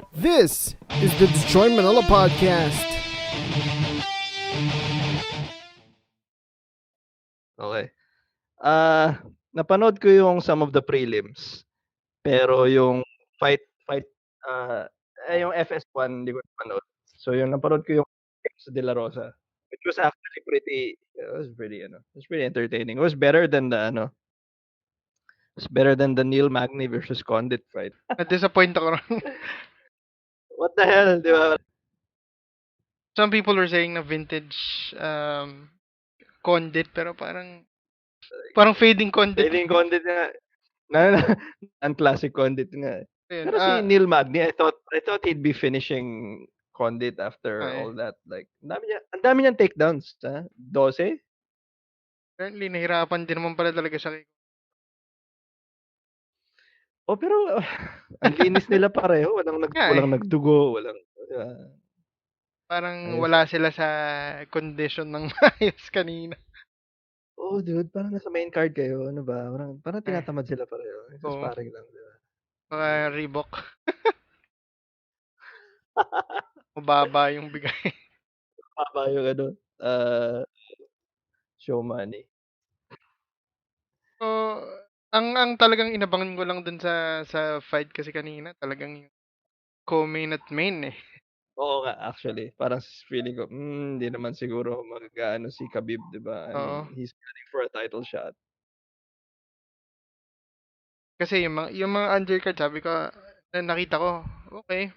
This is the Dstry.MNL Podcast. Okay. Napanood ko yung some of the prelims. Pero yung fight, ah, yung FS1 hindi ko napanood. So yung napanood ko yung sa De La Rosa, which was actually it was pretty entertaining. It was better than the Neil Magny versus Condit fight. Na-disappoint ako ron. What the hell, di ba? Some people were saying na vintage Condit, pero parang fading Condit. Feeling Condit nga. Ang classic Condit nga. Ayun, Pero si Neil Magny, I thought he'd be finishing Condit after all that. Like, ang dami niyang takedowns, ha? 12? Apparently, nahirapan din naman pala talaga siya. Oh, pero ang linis nila pareho. Walang nagdugo, walang Parang ayos. wala sila sa condition ng maayos kanina. Oh, dude, parang nasa main card kayo. Ano ba? Parang tinatamad sila pareho. Just Oo. sparring lang, di ba? Mga Reebok. Mababa yung bigay. Mababa yung show money. So, ang talagang inabangan ko lang dun sa fight kasi kanina, talagang yung co-main at main eh. Oo nga, actually. Parang feeling ko, hindi naman siguro mag-aano si Khabib, di ba? I mean, he's gunning for a title shot. Kasi yung mga undercard, sabi ko, nakita ko, okay,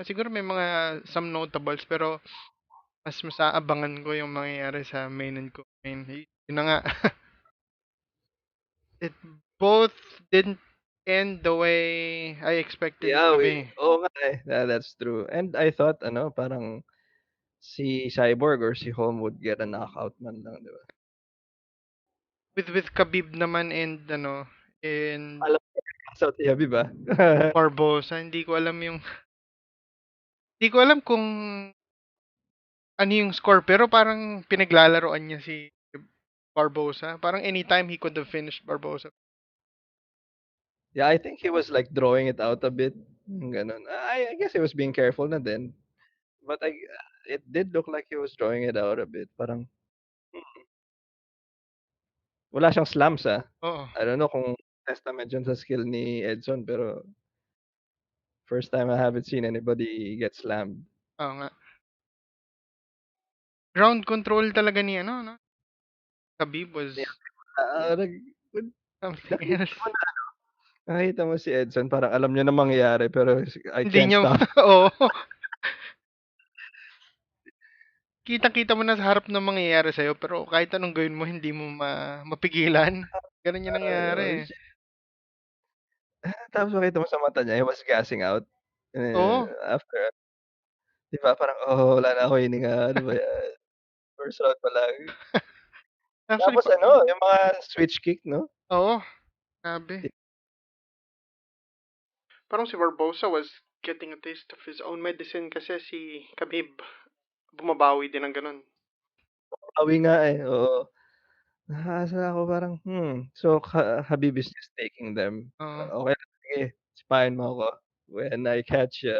siguro may mga some notables, pero mas aabangan ko yung mangyayari sa main and co-main. Yun na nga. It both didn't end the way I expected it Yeah, to be. oo nga eh. That's true. And I thought, parang si Cyborg or si Holm would get a knockout man lang, di ba? With Khabib naman and Alam ko, knockout si Khabib, ah. Barbosa, hindi ko alam kung ano yung score, pero parang pinaglalaroan niya si Barbosa. Parang anytime he could have finished Barbosa. Yeah, I think he was like drawing it out a bit. Ganun. I guess he was being careful na din. But it did look like he was drawing it out a bit. Parang, wala siyang slams, ah. Oo. I don't know kung testament yun sa skill ni Edson, pero first time I haven't seen anybody get slammed. Oo nga. Ground control talaga ni no? Khabib was something else. Nakita mo si Edson, parang alam niya na mangyayari, pero I Hindi can't niya, stop. oo. Kitang-kita mo na sa harap ng mangyayari sa'yo, pero kahit anong gawin mo, hindi mo mapigilan. Ganun yung nangyari. Shit. Tapos makita mo sa mata niya, he was gassing out. Oo. After, di ba, parang, wala na ako hininga. Ano ba yan? First round pa lang. Actually, Tapos yung mga switch kick, no? oo. Sabi. Parang si Barbosa was getting a taste of his own medicine kasi si Khabib bumabawi din ng ganun. Bawi nga eh, oo. Nakakasa ako parang, so Habib is just taking them. Okay, sige, sipahin mo ako. When I catch you,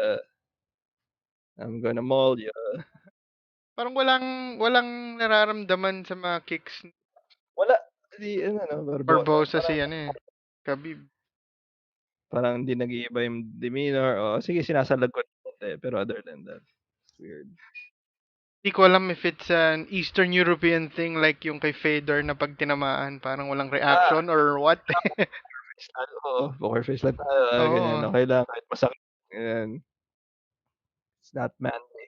I'm gonna maul you. Parang walang nararamdaman sa mga kicks ni Wala, Barbosa. Barbosa si Khabib. Parang hindi nag-iiba yung demeanor. Sige, sinasalag ko pero other than that, it's weird. Hindi ko alam if it's an Eastern European thing like yung kay Fedor na pag tinamaan parang walang reaction or what. Poker face lang tayo. Ganyan, okay lang kahit masakit. Ganyan. It's not manly.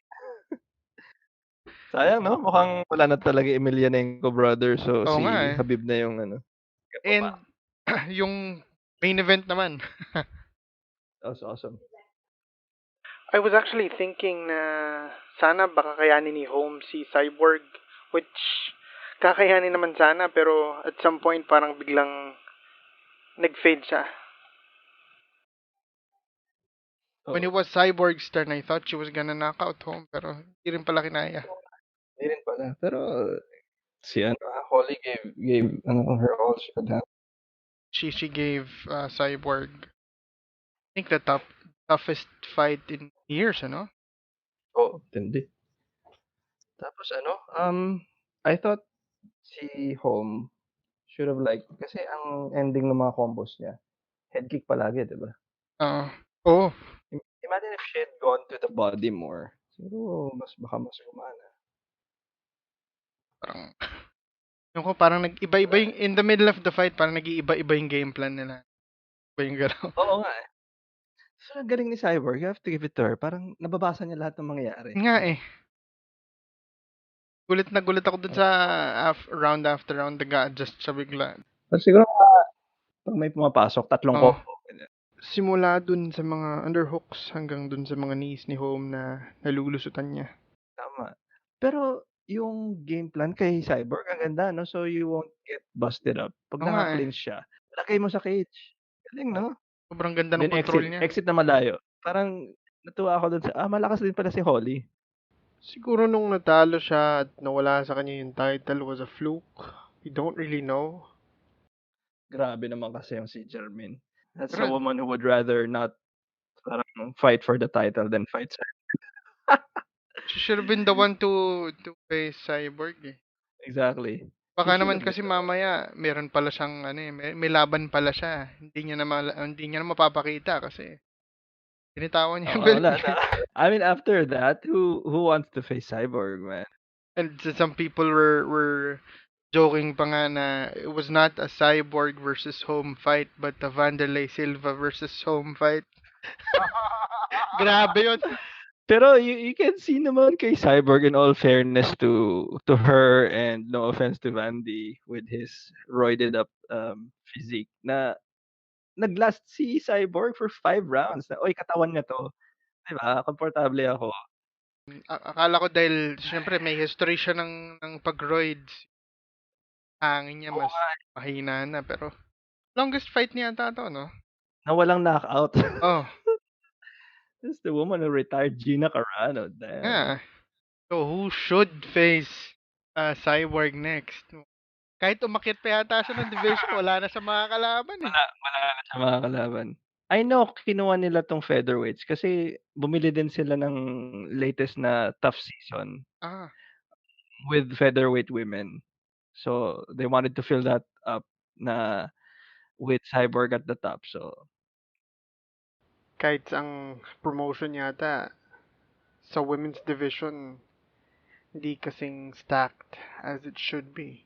Sayang, no? Mukhang wala na talaga Emelianenko brothers. So Oo si nga eh. Habib na yung And yung main event naman. That was awesome. I was actually thinking na sana baka kayanin ni Holm si Cyborg, which kakayanin naman sana, pero at some point parang biglang nag-fade siya. When it was Cyborg's turn, I thought she was gonna knock out Holm, pero hindi rin pala kinaya. Hindi rin pala. Pero si Holly gave her all she could have. She gave Cyborg, I think, the toughest fight in years, ano? Oo, tindi. Tapos I thought si Holm should have like kasi ang ending ng mga combos niya, head kick palagi, 'di ba? Oo. Oo. Imagine if she had gone to the body more, siguro baka mas gumana. Parang, yung ko parang nag-iba-iba yung, in the middle of the fight, parang nag-iiba-iba yung game plan nila. Iba yung galaw. Oo nga, eh. So, ang galing ni Cyborg, you have to give it to her, parang nababasa niya lahat ng mangyayari. Nga eh. Gulat na gulat ako dun sa round after round, nag-a-adjust siya bigla. Pero siguro pag may pumapasok, tatlong Oo. combo, ganyan. Simula dun sa mga underhooks hanggang dun sa mga knees ni Holm na nalulusutan niya. Tama. Pero yung game plan kay Cyborg ang ganda 'no, so you won't get busted up. 'Pag Oo nga eh. naka-clinch siya, lagay mo sa cage. Galing 'no? Sobrang ganda ng Then control exit, niya. exit na malayo. Parang natuwa ako dun sa, malakas din pala si Holly. Siguro nung natalo siya at nawala sa kanya yung title was a fluke. We don't really know. Grabe naman kasi yung si Jermaine. That's a Pero woman who would rather not parang fight for the title than fight Cyborg. she should have been the one to face Cyborg eh. Exactly. She Baka should naman have kasi been the one. mamaya meron pala siyang ano eh, may laban pala siya. Hindi niya na mapapakita kasi tinitawan niya yung Oo, belt wala niya. na. I mean, after that, who wants to face Cyborg, man? And some people were joking pa nga na it was not a Cyborg versus Home fight but a Vanderlei Silva versus Home fight. Grabe yun. Pero you can see naman kay Cyborg, in all fairness to her and no offense to Vandy with his roided up physique, na naglast si Cyborg for 5 rounds na, "Uy, katawan niya 'to." 'Di ba, komportable ako. Akala ko dahil syempre may history siya ng pag-roids. Hangin niya Oo mas nga, mahina na pero longest fight niya ata to, no? na walang knockout. Oh, This is the woman who retired Gina Carano, damn. yeah. So who should face Cyborg next? Kahit umakyat pa yata siya ng division, wala na sa mga kalaban eh. Wala na siyang makakalaban. I know kinuha nila 'tong featherweights kasi bumili din sila ng latest na Tough Season Ah, with featherweight women. So, they wanted to fill that up na with Cyborg at the top, so kahit ang promotion yata sa women's division, hindi kasing stacked as it should be.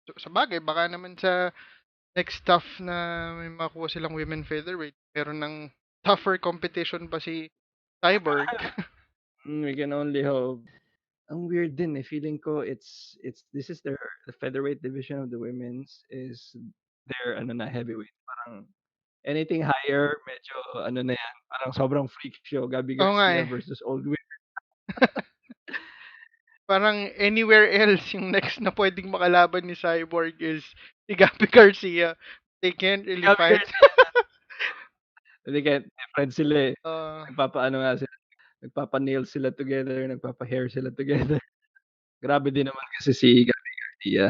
So, sa bagay, baka naman sa next tough na may makuha silang women featherweight, meron ng tougher competition pa si Cyborg. we can only hope. Ang weird din, eh, feeling ko it's this is the featherweight division of the women's is their ano na heavyweight. Parang anything higher medyo ano na yan, parang sobrang freak show. Gabby Oo nga Garcia eh. versus old women. Parang anywhere else yung next na pwedeng makalaban ni Cyborg is si Gabby Garcia. They can't really Gabby fight. Garcia, hindi kaya friends sila, eh. Uh, Nagpapaano nga sila, nagpapa-nails sila together, nagpapa-hair sila together. Grabe din naman kasi si Gabby Garcia.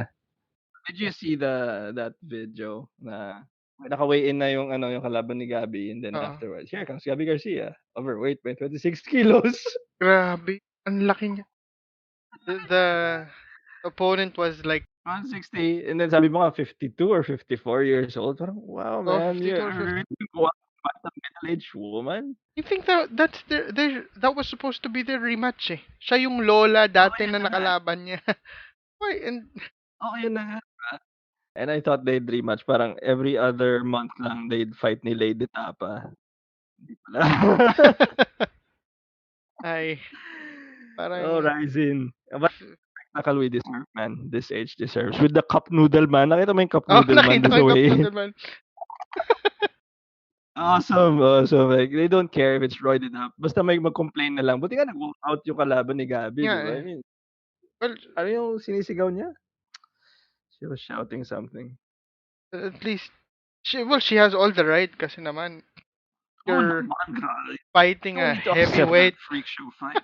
Did you see that video na naka-weigh-in na yung ano, yung kalaban ni Gabby, and then afterwards, here comes Gabby Garcia, overweight by 26 kilos. grabe. Ang laki niya. The opponent was like 160, and then sabi mo nga 52 or 54 years old. Parang, wow, man, 52 you're or 50. really going to fight a middle-aged woman? You think that's that was supposed to be their rematch eh. Siya yung lola dati yun na na nga. nakalaban niya. Why? And Yun na nga, diba? And I thought they'd rematch, parang every other month lang they'd fight ni Lady Tapa. Hindi pala. ay Oh, parang Ryzen. But spectacle we deserve, man. This age deserves. With the cup noodle man. Nakita mo yung cup noodle man nakita this ko yung way? Cup Noodle Man. Awesome, awesome. Like, they don't care if it's roided up. Basta may mag-complain na lang. Buti nga nag-walk out yung kalaban ni Gabby, Yeah, di ba? eh. I mean, Well, ano yung sinisigaw niya? She was shouting something. at least she has all the right kasi naman you're Naman, grabe. fighting You a need to accept heavyweight. that freak show fight.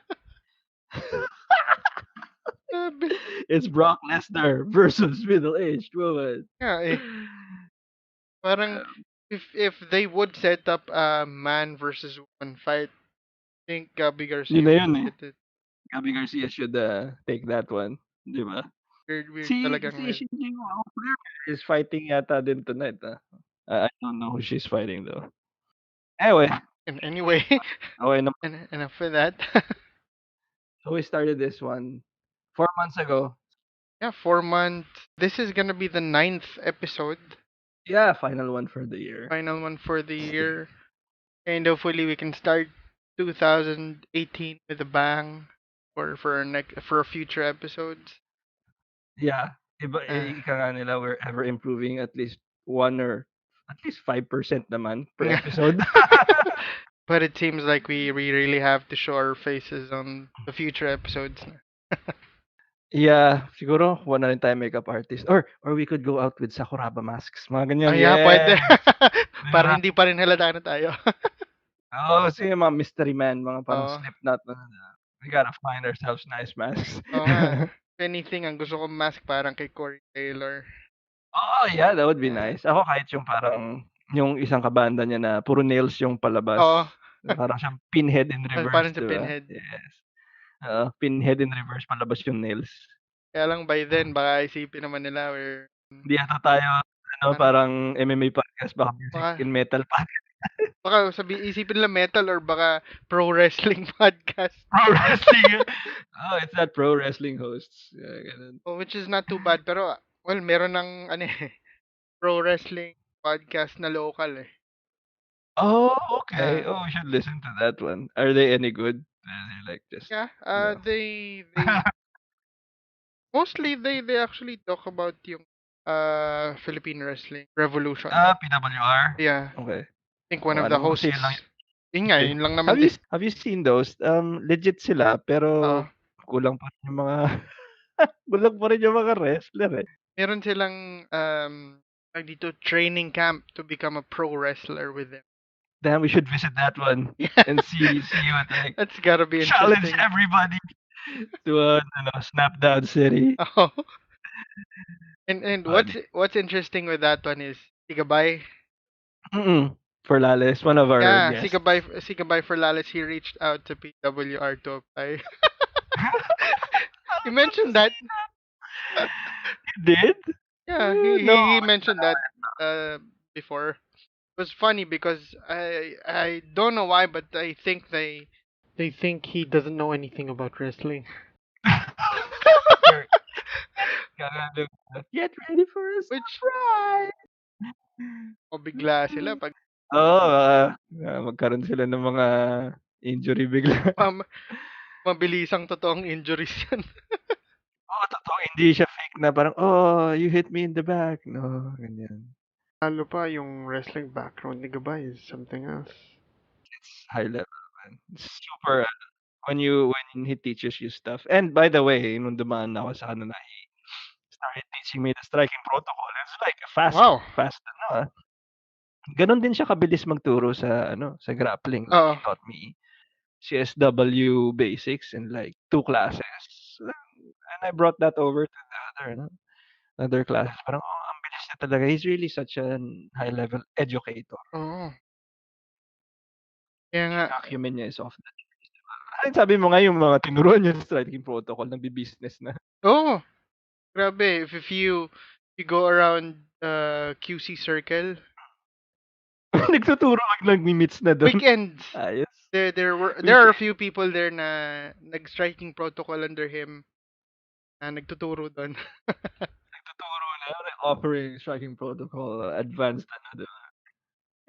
Grabe. It's Brock Lesnar versus middle-aged woman. Yeah, eh. Parang if they would set up a man versus woman fight, I think Gabby Garcia Yun na would yun, eh. get it. Gabby Garcia should, take that one, 'di ba? Weird Si talagang weird. Shinji is fighting yata din tonight, ah. I don't know who she's fighting though. Anyway, And anyway, okay naman. and enough for that. So we started this one 4 months ago. Yeah, 4 months. This is gonna be the 9th episode, Yeah, final one for the year. final one for the year, and hopefully we can start 2018 with a bang for our next for future episodes. Yeah, iba Uh, ika nga nila we're ever improving at least 1 or at least 5% naman per episode. but it seems like we really have to show our faces on the future episodes. Yeah, siguro kuha na rin tayo makeup artist or we could go out with Sakuraba masks, mga ganyan. Yeah, pwede. Yes! Para 'Di ba? hindi pa rin halata na tayo. Oo, kasi yung mga mystery man, mga parang Oo. Slipknot na we gotta find ourselves nice masks. Oo nga. If anything, ang gusto kong mask parang kay Corey Taylor. Oh, yeah, that would be Yeah. nice. Ako kahit yung parang yung isang kabanda niya na puro nails yung palabas. Oo. Parang siyang pinhead in reverse, Parang sa 'di ba? Pinhead. Yes. Oo, pinhead in reverse, palabas yung nails. Kaya lang by then, baka isipin naman nila we're... Hindi yata tayo ano, Ano? parang MMA podcast, baka music Baka, and metal podcast. baka isipin nila metal or baka pro wrestling podcast. Pro wrestling. Oh, it's not pro wrestling hosts. Yeah, ganun. Oh, which is not too bad. Pero, well, meron ng ano eh, pro wrestling podcast na local eh. Oh, okay. Yeah. Oh, we should listen to that one. Are they any good? Are they like just Yeah, no? they mostly they actually talk about yung Philippine wrestling revolution. PWR? Yeah. Okay. I think one Oh, of the alam ko hosts. kasi yun lang Yun nga, eh. yun lang Have naman you din. have you seen those? Legit sila pero Oo. kulang pa rin yung mga kulang pa rin yung mga wrestler, eh. Meron silang dito training camp to become a pro wrestler with them. Damn, we should visit that one Yeah. and see what like That's gotta be challenge interesting. everybody to snap down city. Oh. And Funny. what's interesting with that one is Sigabay. For Lales, one of our Yeah, guests. Sigabay for Lales, he reached out to PWR to apply. You mentioned that. You did? Yeah, No, he mentioned that before. It was funny because I don't know why, but I think they think he doesn't know anything about wrestling. Get ready for a Which surprise. o bigla sila pag Magkaroon sila ng mga injury bigla. mabilisang totoong injuries yan. Totoo, hindi siya fake na parang, you hit me in the back. No, ganyan. Lalo pa yung wrestling background ni Gabay is something else. It's high level, man. It's super, when he teaches you stuff. And by the way, nung dumaan ako sa kanila, he started teaching me the striking protocol. It's like fast, Ganon din siya kabilis magturo sa sa grappling. Like, he taught me CSW basics in like 2 classes. And I brought that over to the other classes. Parang, ang bilis niya talaga. He's really such an high-level educator. Oo. Kaya nga, Acumen niya is off the charts, diba? Ay, sabi mo nga yung mga tinuruan niya sa striking protocol, nagbi-business na. oh, grabe. If you go around QC circle, Nagtuturo nagmi-meets na doon. weekends. Ayos. There are a few people there na nag-striking protocol under him na nagtuturo doon. Nagtuturo na, offering striking protocol, advanced diba?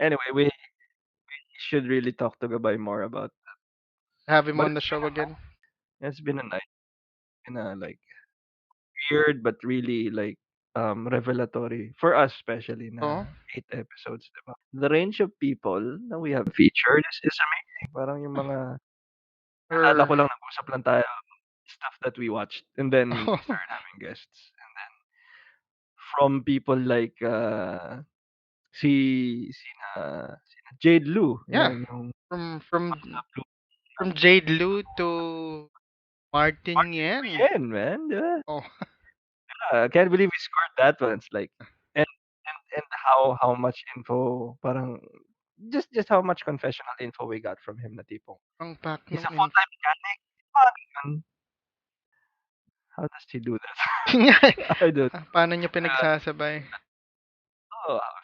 Anyway, we should really talk to Gabay more about that. Have him on the show again. It's been a night, like weird but really like revelatory for us, especially na 8 episodes, diba? The range of people na we have featured is amazing. Parang yung mga naalala ko lang, nag-usap lang tayo stuff that we watched and then we started having guests. And then from people like sina Jade Lu. Yeah. Yung From Jade Lu to Martin Yen. Yen, man. Diba? Oh. I can't believe we scored that one. It's like, and how much info, parang just how much confessional info we got from him na tipong, Ang pack he's nung a full-time mechanic, mga ganun. How does he do that? Yun nga eh. I don't Paano niya uh, pinagsasabay?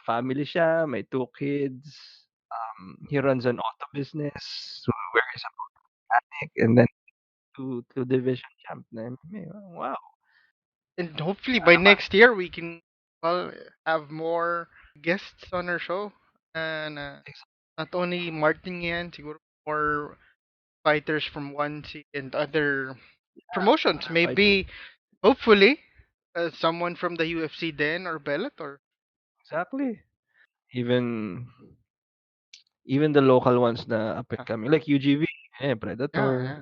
family siya, may 2 kids, he runs an auto business, so where he's a mechanic, and then 2 division champ na MMA. Wow! And hopefully by Sana ba? next year we can well have more guests on our show. And not only Martin yan, siguro more fighters from 1C and other promotions. Mga fighter. Maybe, hopefully, someone from the UFC then or Bellator. Exactly. Even the local ones na up and coming, like UGV, Yeah, Predator, yeah.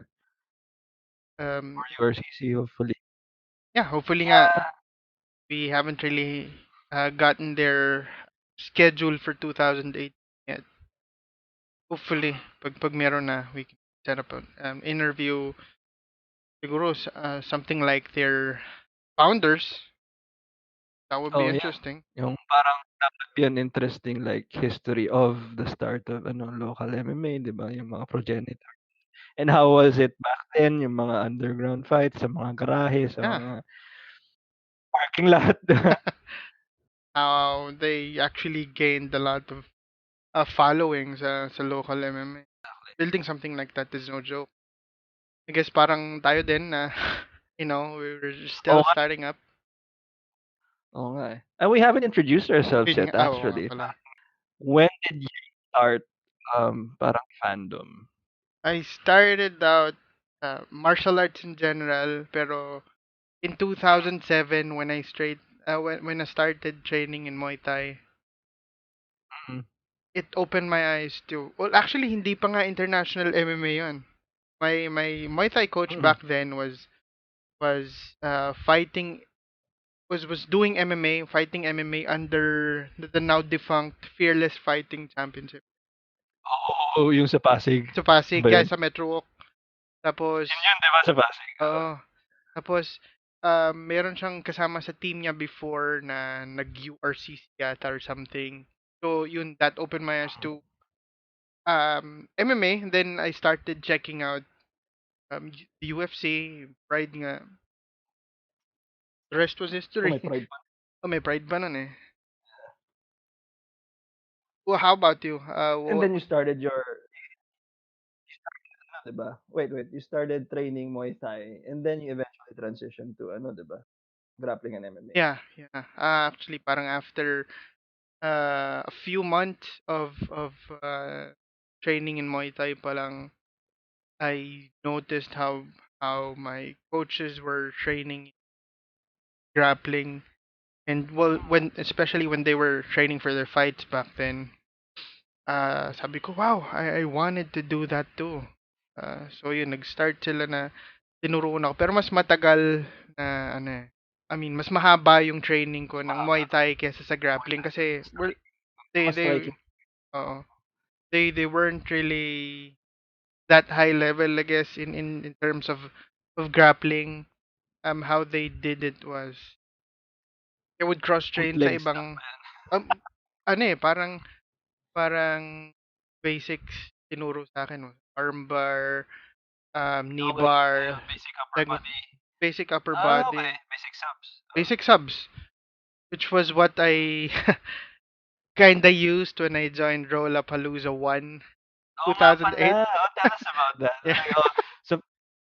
or URCC, hopefully. Yeah, hopefully nga Yeah. we haven't really gotten their schedule for 2008 yet. Hopefully, pag meron na, we can set up an interview. Siguro something like their founders. That would be Oh, yeah. interesting. Yung parang dapat yun interesting, like history of the start of local MMA, 'di ba? Yung mga progenitor. And how was it back then, yung mga underground fights sa mga garahe, sa Yeah. mga parking lot. How they actually gained a lot of following sa local MMA. Building something like that is no joke. I guess parang tayo din na, we're still Oo nga, starting up. oo nga eh. And we haven't introduced ourselves Yun yet nga, oo nga actually. pala. When did you start, parang fandom? I started out martial arts in general, pero in 2007 when when I started training in Muay Thai, Mm. it opened my eyes to, well, actually hindi pa nga international MMA yun. My Muay Thai coach Mm. back then was fighting was doing MMA, fighting MMA under the now defunct Fearless Fighting Championship. Oo, yung sa Pasig. Sa Pasig, Ba yeah, yun? sa Metro Walk. Tapos, Yun 'di ba sa Pasig? Oo. oo. Tapos, meron siyang kasama sa team niya before na nag-URCC yata or something. So, yun, that opened my eyes to MMA. And then I started checking out the UFC, Pride nga. The rest was Oh, history. may pride pa. Oh, may Pride ba nun eh? Well, how about you? And then you started your, 'di ba? Wait, you started training Muay Thai and then you eventually transitioned to 'di ba? Grappling and MMA. yeah. Actually, parang after a few months of training in Muay Thai pa lang, I noticed how my coaches were training grappling, and well, when especially when they were training for their fights back then, sabi ko, wow, I wanted to do that too. So yun, nag-start sila na tinuruan ako, pero mas matagal na ano eh. I mean, mas mahaba yung training ko ng Muay Thai kesa sa grappling kasi they Mas they striking. oo, they weren't really that high level, I guess, in terms of grappling. How they did it was they would cross train sa Bootlegs lang ibang ba yan? um, ano eh, parang basics tinuro sa akin, armbar, knee Okay, bar, basic upper leg, body. basic upper Okay, body, basic subs. basic subs, which was what I kinda used when I joined Rollapalooza 1 Oo nga 2008. pala. Oh, tell us about that. Yeah. Like, so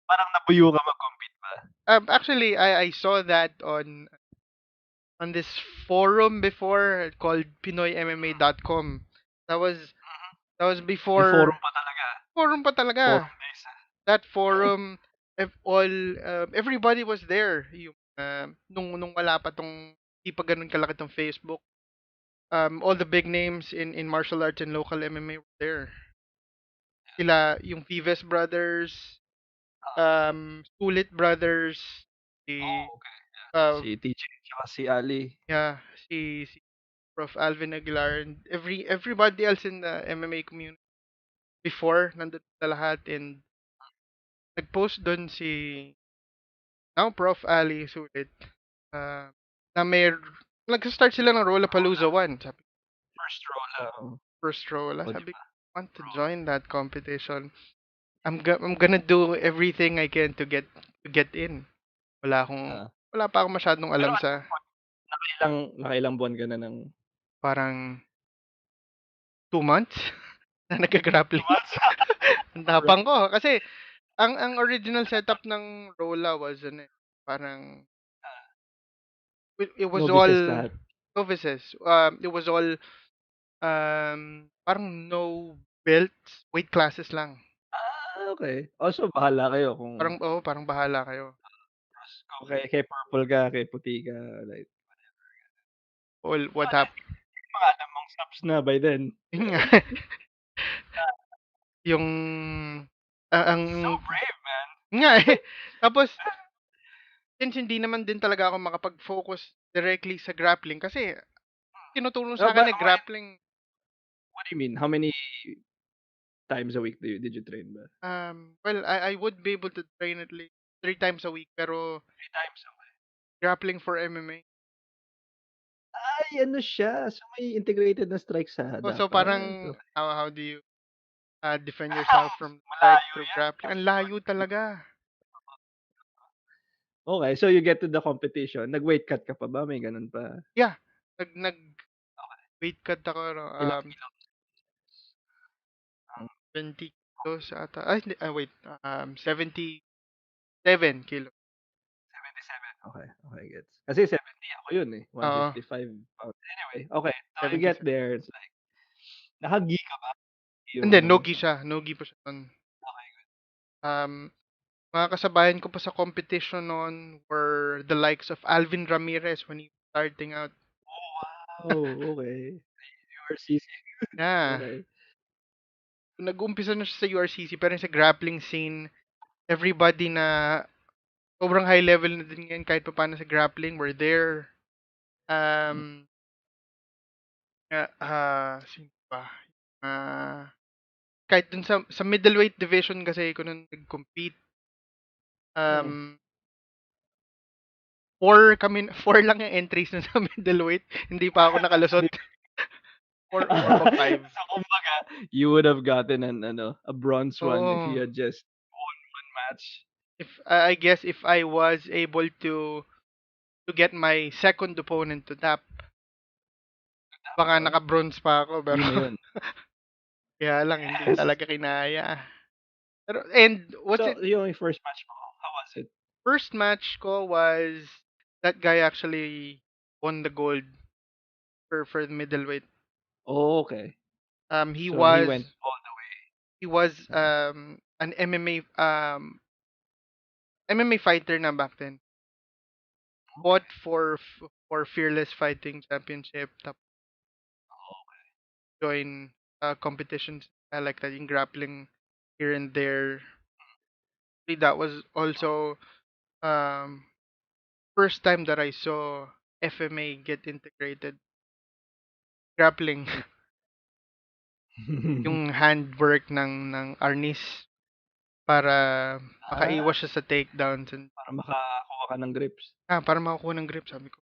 parang nabuyo ka mag-compete ba? Actually, I saw that on this forum before called PinoyMMA.com. That was Mhm. that was Yung forum before pa talaga. forum pa talaga. Forum days, That forum, everybody was there. Yung nung wala pa tong di pa ganun kalaki tong Facebook. All the big names in martial arts and local MMA were there. Sila yung Vives brothers, Sulit brothers, Oh, si okay. uh, Si TJ tsaka si Ali. yeah, si Prof. Alvin Aguilar, and everybody else in the MMA community before nandun na lahat, and nag-post doon si now Prof. Ali Sulit, uh, na Nag-start sila ng Rollapalooza 1. Sabi, First row lang. first Rolla. O, di Sabi ko, ba? I want to join that competition. I'm gonna do everything I can to get in. Wala akong Ah. wala pa akong masyadong Pero alam at sa nakailang buwan ka na ng parang 2 months na nagga-grappling. months? Ang tapang ko kasi ang original setup ng Rolla was parang it was Novices all lahat. novices. It was all parang no belts, weight classes lang. Okay. Also, bahala kayo kung Parang bahala kayo. kung kay purple ka, kay puti ka, like All what wala, happened. mga alam mong subs na by then. Yun nga. Yung ang So brave, man. nga eh. Tapos since hindi naman din talaga ako makapag-focus directly sa grappling kasi tinuturo sa akin grappling What do you mean? How many times a week did you train ba? well I would be able to train at least 3 times a week pero 3 times a week. grappling for MMA. Ay, ano siya? So may integrated na strike sa So dapat. parang how do you defend yourself from strike Malayo through yan. grappling? Ang layo talaga. Okay, so you get to the competition. Nag-weight cut ka pa ba? May ganun pa. Yeah. Nag weight cut ako Ilang kilos? 20 kilos ata. Ay, hindi, wait. 77 kilos. 77. Okay, okay, gets. Kasi 70 ako yun eh. Oo, 155 pounds. Anyway, okay. So you get 77. there. It's like, nakagi ka ba? Yung Hindi, ano mo? nogi siya. Nogi pa siya nun. Okay, good. Mga kasabayan ko pa sa competition noon were the likes of Alvin Ramirez when he was starting out. Oh, okay. URCC. Yeah. Okay. Nag-umpisa na siya sa URCC pero sa grappling scene, everybody na sobrang high level na din ngayon kahit pa paano sa grappling were there. Sino ba? Kahit dun sa middleweight division kasi ko nung nag-compete, um, four lang yung entries na sa middleweight. Hindi pa ako nakalusot. Four pa five. So, kumbaga, you would have gotten a bronze one if you Oh, had just won one match. if I guess if I was able to get my second opponent to tap, baka naka-bronze pa ako pero Yun na yun. kaya lang hindi Yes. talaga kinaya. Pero and what's So, it? yung first match mo, how was it? First match ko was that guy actually won the gold for the middleweight. Oh, okay. He So, he was went all the way. an MMA fighter na back then. Fought for Fearless Fighting Championship, tapos join competitions like that in grappling here and there. That was also um first time that I saw FMA get integrated grappling. Yung handwork ng Arnis para makaiwas siya sa takedowns and Para makakuha ka ng grips. para makakuha ng grip, sabi ko.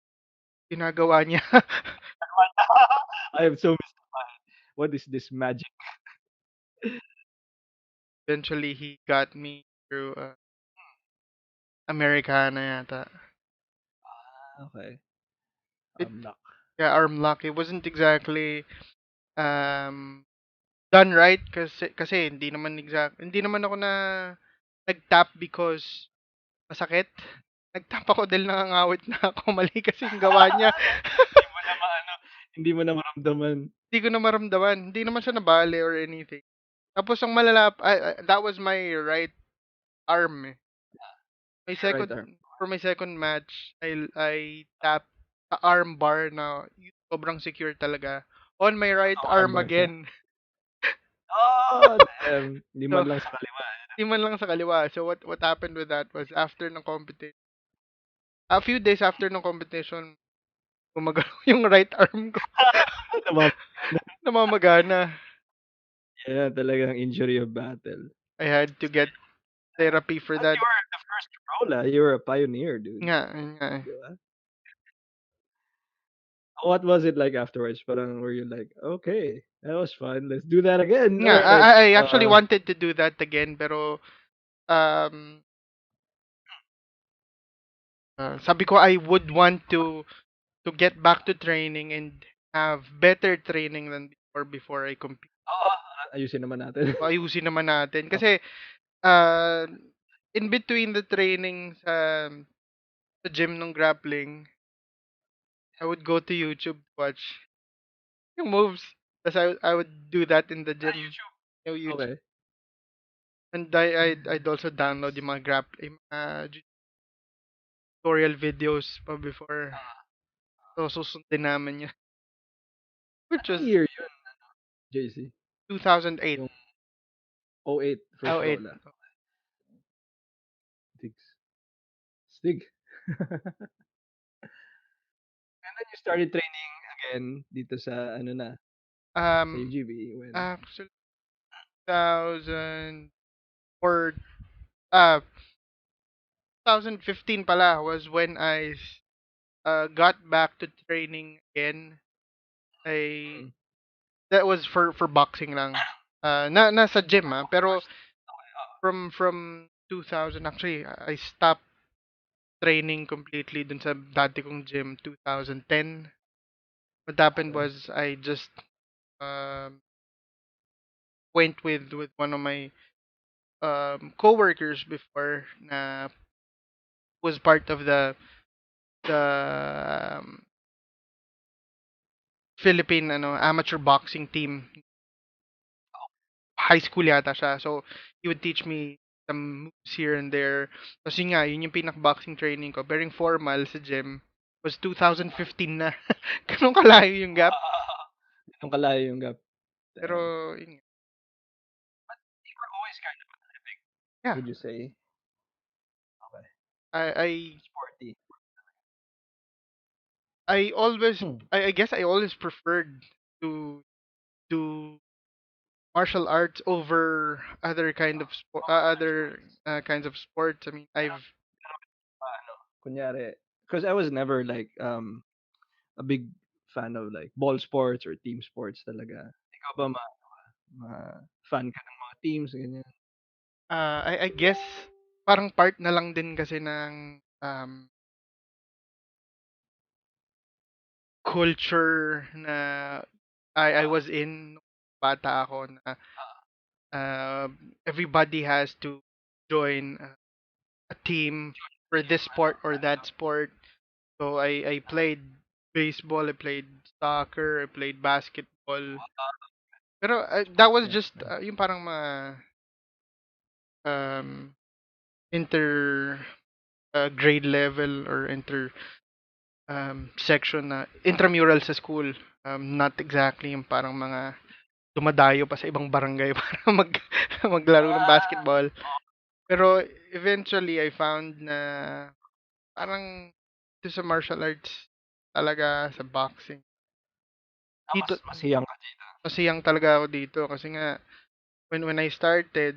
Ginagawa niya. I am so mystified. What is this magic? Eventually, he got me through Americana yata. Okay. It, Lock. yeah, arm lock. It wasn't exactly done right kasi hindi naman ako nag-tap because masakit. Nag-tap ako dahil nangangawit na ako. Mali kasi yung gawa niya. Hindi mo na maramdaman. Hindi ko na maramdaman. Hindi naman siya nabali or anything. Tapos ang malala, that was my right arm. My second Right arm. For my second match, I tapped a arm bar na sobrang secure talaga on my right arm Armbar siya. again. Oh, damn. Hindi man So, lang sa kaliwa. di man lang sa kaliwa. So what happened with that was after ng competition, a few days after ng competition, gumagalaw yung right arm ko. Namamagana. Yeah, talagang injury of battle. I had to get therapy for that. You were the first to roll, You were a pioneer, dude. Nga. Diba? What was it like afterwards? Parang were you like, okay, that was fun. Let's do that again, Nga, or like, I actually wanted to do that again, pero um, sabi ko I would want to get back to training and have better training than before I compete. Oo, ayusin naman natin. So, ayusin naman natin. Oh, Kasi, in between the training sa gym ng grappling, I would go to YouTube to watch yung moves. Tapos I would do that in the gym. YouTube. Yung YouTube. Okay. And I'd also download yung mga grappling, tutorial videos pa before. So, susundin namin yun. Which was Anong year yun, JC? 2008. Yung 08 first Oh, 8. Lola. Stig. Stig. And then you started training again dito sa ano na, sa Um, UGB when actually, 2000 or uh 2015 pala was when I got back to training again. I mm, That was for boxing lang. Nasa gym of pero course. Okay, from 2000 actually I stopped training completely dun sa dati kong gym 2010. What happened okay. was I just um went with one of my coworkers before na was part of the Philippine amateur boxing team. High school yata siya. So he would teach me some moves here and there. Kasi nga, yun yung pinaka-boxing training ko. Pero yung formal sa gym was 2015 na. Ganun kalayo yung gap. Yung kalayo yung gap. Pero, Damn. yun nga. You were always kind of athletic, Yeah, would you say? Okay. I Sporty. I always Hmm. I guess I always preferred to do martial arts over other kinds of sports. I mean, I've Ano, kunyari, because I was never like a big fan of like ball sports or team sports talaga. Ikaw ba fan ka ng mga teams ganyan? I guess parang part na lang din kasi ng culture na I was in nung bata ako na uh, everybody has to join a team for this sport or that sport. So I played baseball, I played soccer, I played basketball. Pero that was Yeah. just yung parang mga um, inter grade level or inter section na intramural sa school. Not exactly yung parang mga dumadayo pa sa ibang barangay para maglaro ng basketball. Pero eventually I found na parang ito sa martial arts talaga sa boxing. Mas Dito masiyang ka dito. masiyang talaga ako dito kasi nga when I started,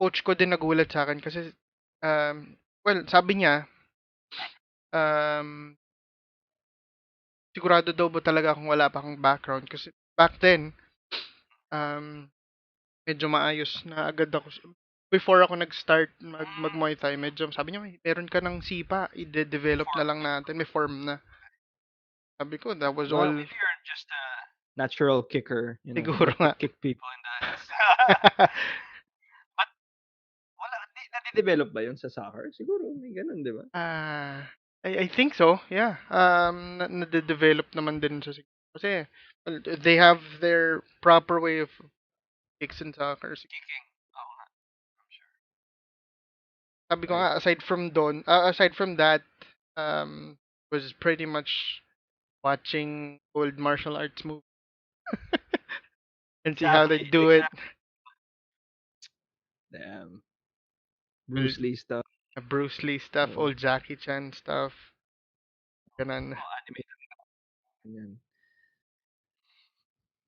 coach ko din nagulat sa akin kasi well, sabi niya um sigurado daw ba talaga akong wala pa akong background kasi back then um medyo maayos na agad ako before ako nag-start mag Muay Thai, medyo sabi niya, Meron ka ng sipa, i-develop na lang natin, may form na." Sabi ko, that was Well, all maybe you're just a natural kicker, you know, siguro you nga. kick people in the ass. But wala, nade-develop ba yun sa soccer? Siguro may ganun, di ba? Ah, I think so, yeah. Nade-develop naman din sa kasi well, they have their proper way of kicks and soccer. Kicking. Oo nga, I'm sure. Sabi ko I nga, see. aside from that, um, was pretty much watching old martial arts movies and see how they Exactly, do it. exactly. Damn. Old Bruce Lee stuff. Bruce Lee stuff, Oo. old Jackie Chan stuff, ganun. Mga animated ganyan.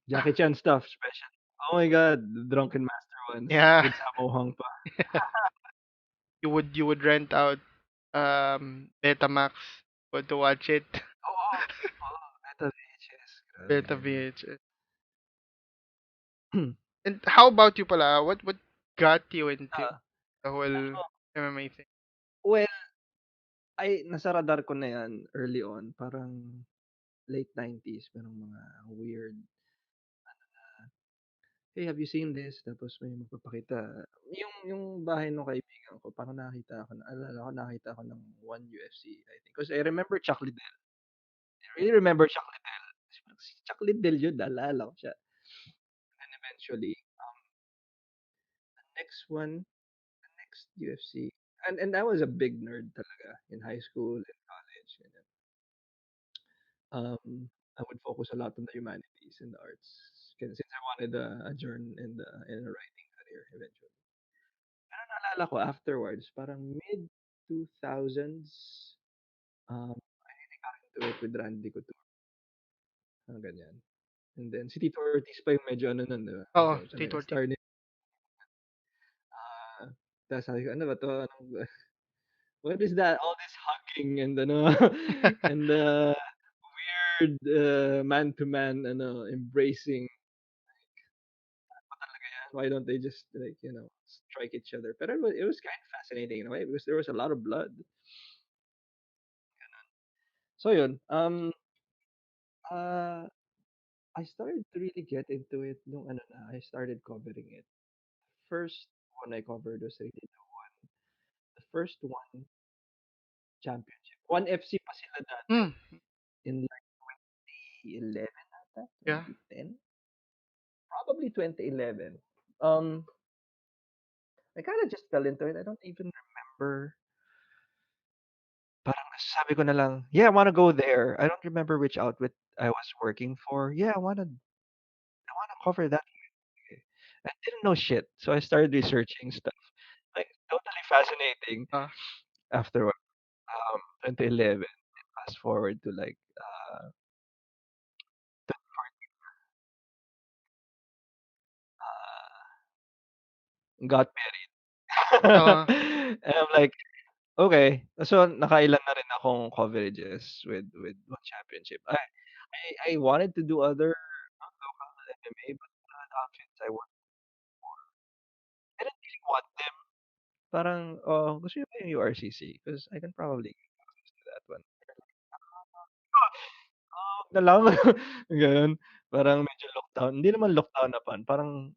Jackie Chan stuff, special. Oh my God, the Drunken Master ones Yeah, with Sammo Hung pa. you would rent out Betamax to watch it. Oo, oo, Beta VHS. And how about you pala? What got you into Ah, the whole ano, MMA thing? well, nasa radar ko na 'yan early on, parang late 90s merong mga weird, "Hey, have you seen this?" Tapos may magpapakita. Yung bahay nung kaibigan ko parang naalala ko nakita ako ng one UFC, I think. Because I remember Chuck Liddell. I really remember Chuck Liddell. Si Chuck Liddell yun, naalala ko siya. And eventually, next one, next UFC. And I was a big nerd talaga in high school and college. Ganyan. I would focus a lot on the humanities and the arts. Since I wanted a journal and a writing career eventually. Pero naalala ko afterwards, parang mid 2000s, I really got into it with Randy Couture, ganyan. And then si Tito Ortiz pa yung medyo ano nun, 'di ba? Oo, Medyo Tito Ortiz. star ni ah, tapos sabi ko, "Ano ba 'to? What is that? All this hugging and ano, and weird man to man ano embracing. Ano talaga yan? Why don't they just like, strike each other?" Pero it was kind of fascinating in a way because there was a lot of blood. So yun, uh, I started to really get into it nung ano na, I started covering it. First one I covered was really the first one championship. One FC pa sila dati Hmm. in like 2011 ata, Yeah. 2010, probably 2011. Um, I kind of just fell into it. I don't even remember. Parang sabi ko na lang, yeah, I want to go there. I don't remember which outfit I was working for. Yeah, I wanna cover that. I didn't know shit, so I started researching stuff. Like totally fascinating. Ah. After 2011, fast forward to like got married. Oo. And I'm like, okay. So nakailan na rin akong coverages with one championship. I wanted to do other local MMA, but the outfits I worked, I didn't really want them. Parang, oh, gusto niyo ba yung URCC? Because I can probably do that one. Wag na lang. Gano'n. Parang medyo lockdown. Hindi naman lockdown na pan. Parang,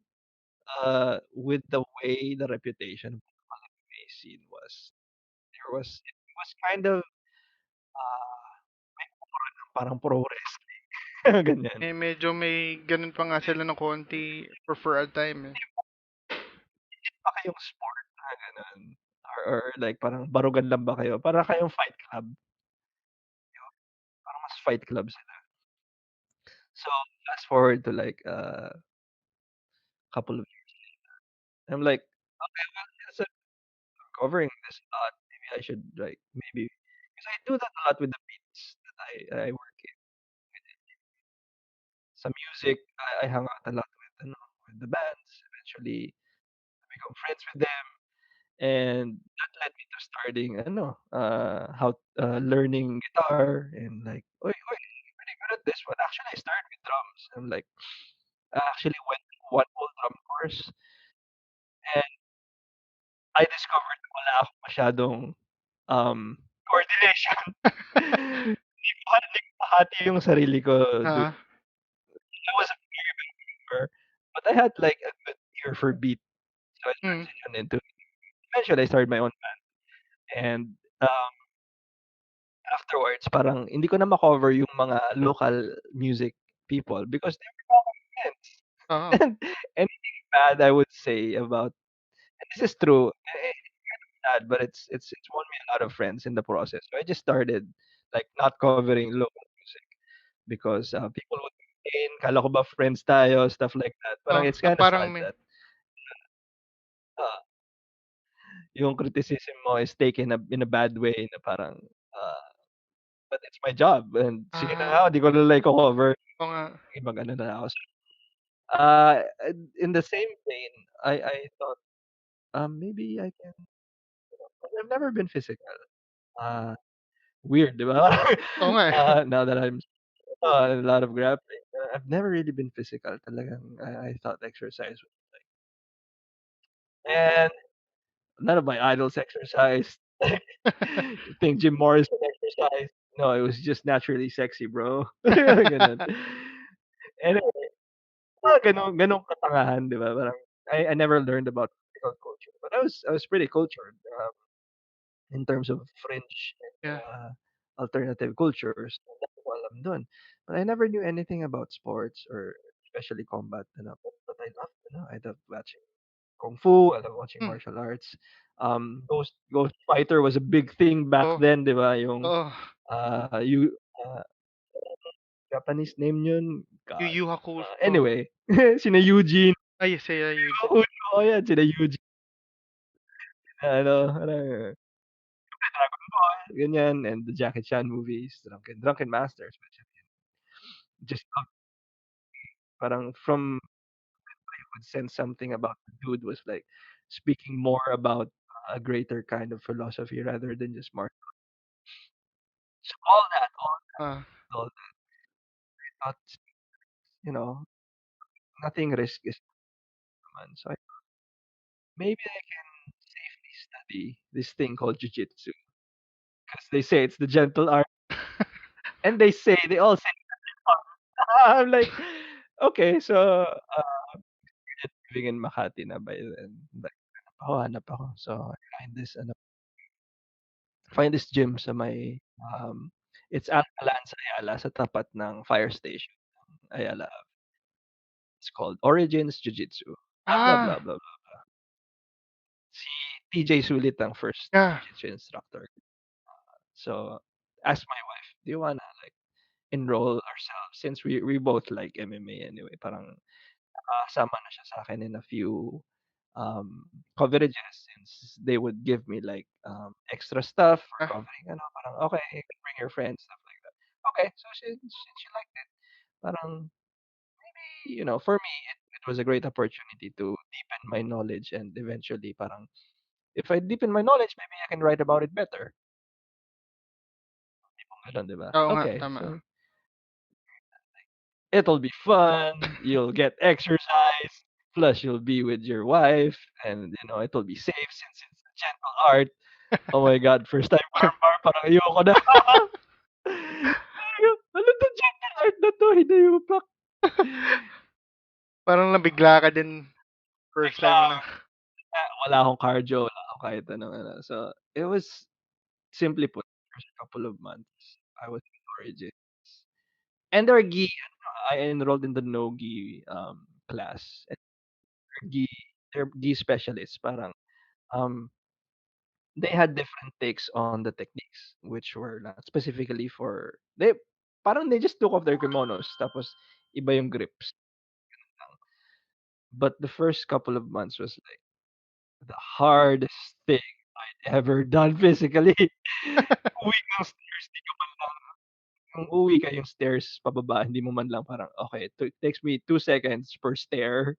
with the way the reputation of the MMA scene was, it was kind of, ah, may aura ng parang pro wrestling, ganyan. Medyo may ganun pa nga sila ng konti for a time eh. Hindi pa kayong sport na gano'n or like parang barugan lang ba kayo? Para kayong fight club, parang mas fight club sila. So, fast forward to like, couple of years, I'm like, "Okay, well, since I'm covering this a lot, maybe I should like maybe," because I do that a lot with the beats that I work in. Sa music, I hang out a lot with the bands. Eventually, I become friends with them, and that led me to starting how learning guitar and like, "Uy, I'm pretty good at this one." Actually, I started with drums. I'm like, I actually went to one whole drum course, and I discovered na wala akong masyadong coordination. Hindi ko mahati yung sarili ko Ah. I was a very good drummer, but I had like a good ear for beat. So I Hmm. transitioned into eventually I started my own band. And afterwards parang hindi ko na ma-cover yung mga local music people because they were all my friends. Oo. And anything bad I would say about, and this is true, sad, but it's won me a lot of friends in the process. So I just started like not covering local music because people would complain, kala ko ba friends tayo, stuff like that. Parang Oh, it's kind of parang sad may that uh, yung criticism mo is taken in a bad way na parang uh, but it's my job and sige na nga, di ko na like cover. oo nga. Mag-ano na ako. In the same vein, I thought maybe I can. I've never been physical. Uh, Weird, di ba? Oo nga eh. Now that I'm a lot of grappling. I've never really been physical talagang I thought exercise was like and none of my idols exercised. You think Jim Morrison exercised? No, it was just naturally sexy, bro. Gano'n. Anyway, gano'ng katangahan, 'di ba? Parang I never learned about physical culture, but I was pretty cultured, in terms of fringe and, Yeah. alternative cultures. Ang dami ko alam dun. But I never knew anything about sports or especially combat, but I loved, I loved watching kung fu, I love watching Hmm. martial arts. Ghost Fighter was a big thing back Oo. then, 'di ba? Yung Oo. you Japanese name yun, Yu God. Yu Hakusho. Anyway, sina Eugene, Ay, sila Yuji. oh, yan, sina Eugene na parang Dragon Ball, ganyan, and the Jackie Chan movies, Drunken Master, especially. Just parang from I would sense something about the dude was like speaking more about a greater kind of philosophy rather than just martial. So Ah. all that, not, you know, nothing risk is naman. So maybe I can safely study this thing called jujitsu because they say it's the gentle art, and they all say I'm like, okay, so just living in Makati na by then. Like, hanap ako. So I find this gym sa may it's Alcalan sa Ayala sa tapat ng fire station ng Ayala. It's called Origins Jiu-Jitsu. Blah, blah, Ah, blah, blah. Si TJ Sulit ang first yeah. jiu-jitsu instructor. So asked my wife, "Do you wanna like enroll ourselves?" Since we both like MMA anyway, parang nakasama na siya sa'kin in a few coverages since they would give me like extra stuff for Ah, covering parang okay, you can bring your friends, stuff like that. Okay, so since she liked it, parang for me it was a great opportunity to deepen my knowledge and eventually parang if I deepen my knowledge, maybe I can write about it better. Tipong gano'n, 'di ba? oo nga, Okay, tama. so it'll be fun, you'll get exercise, plus you'll be with your wife, and it'll be safe since it's a gentle art. Oh my God, first time armbar, parang ayoko na. Sabi ko, "Ano 'tong gentle art na 'to, hinayupak." Parang nabigla ka din first Bigla time mo na. wala akong cardio, wala akong kahit ano. So, it was simply put, first couple of months, I was in Origins. And their gi I enrolled in the no-gi, class. And gi their gi specialists parang, um, they had different takes on the techniques, which were not specifically for they just took off their kimonos tapos iba yung grips. But the first couple of months was like the hardest thing I'd ever done physically. Uwi ng stairs, di ka man lang kung uuwi ka yung stairs pababa, hindi mo man lang parang, okay, it takes me 2 seconds per stair,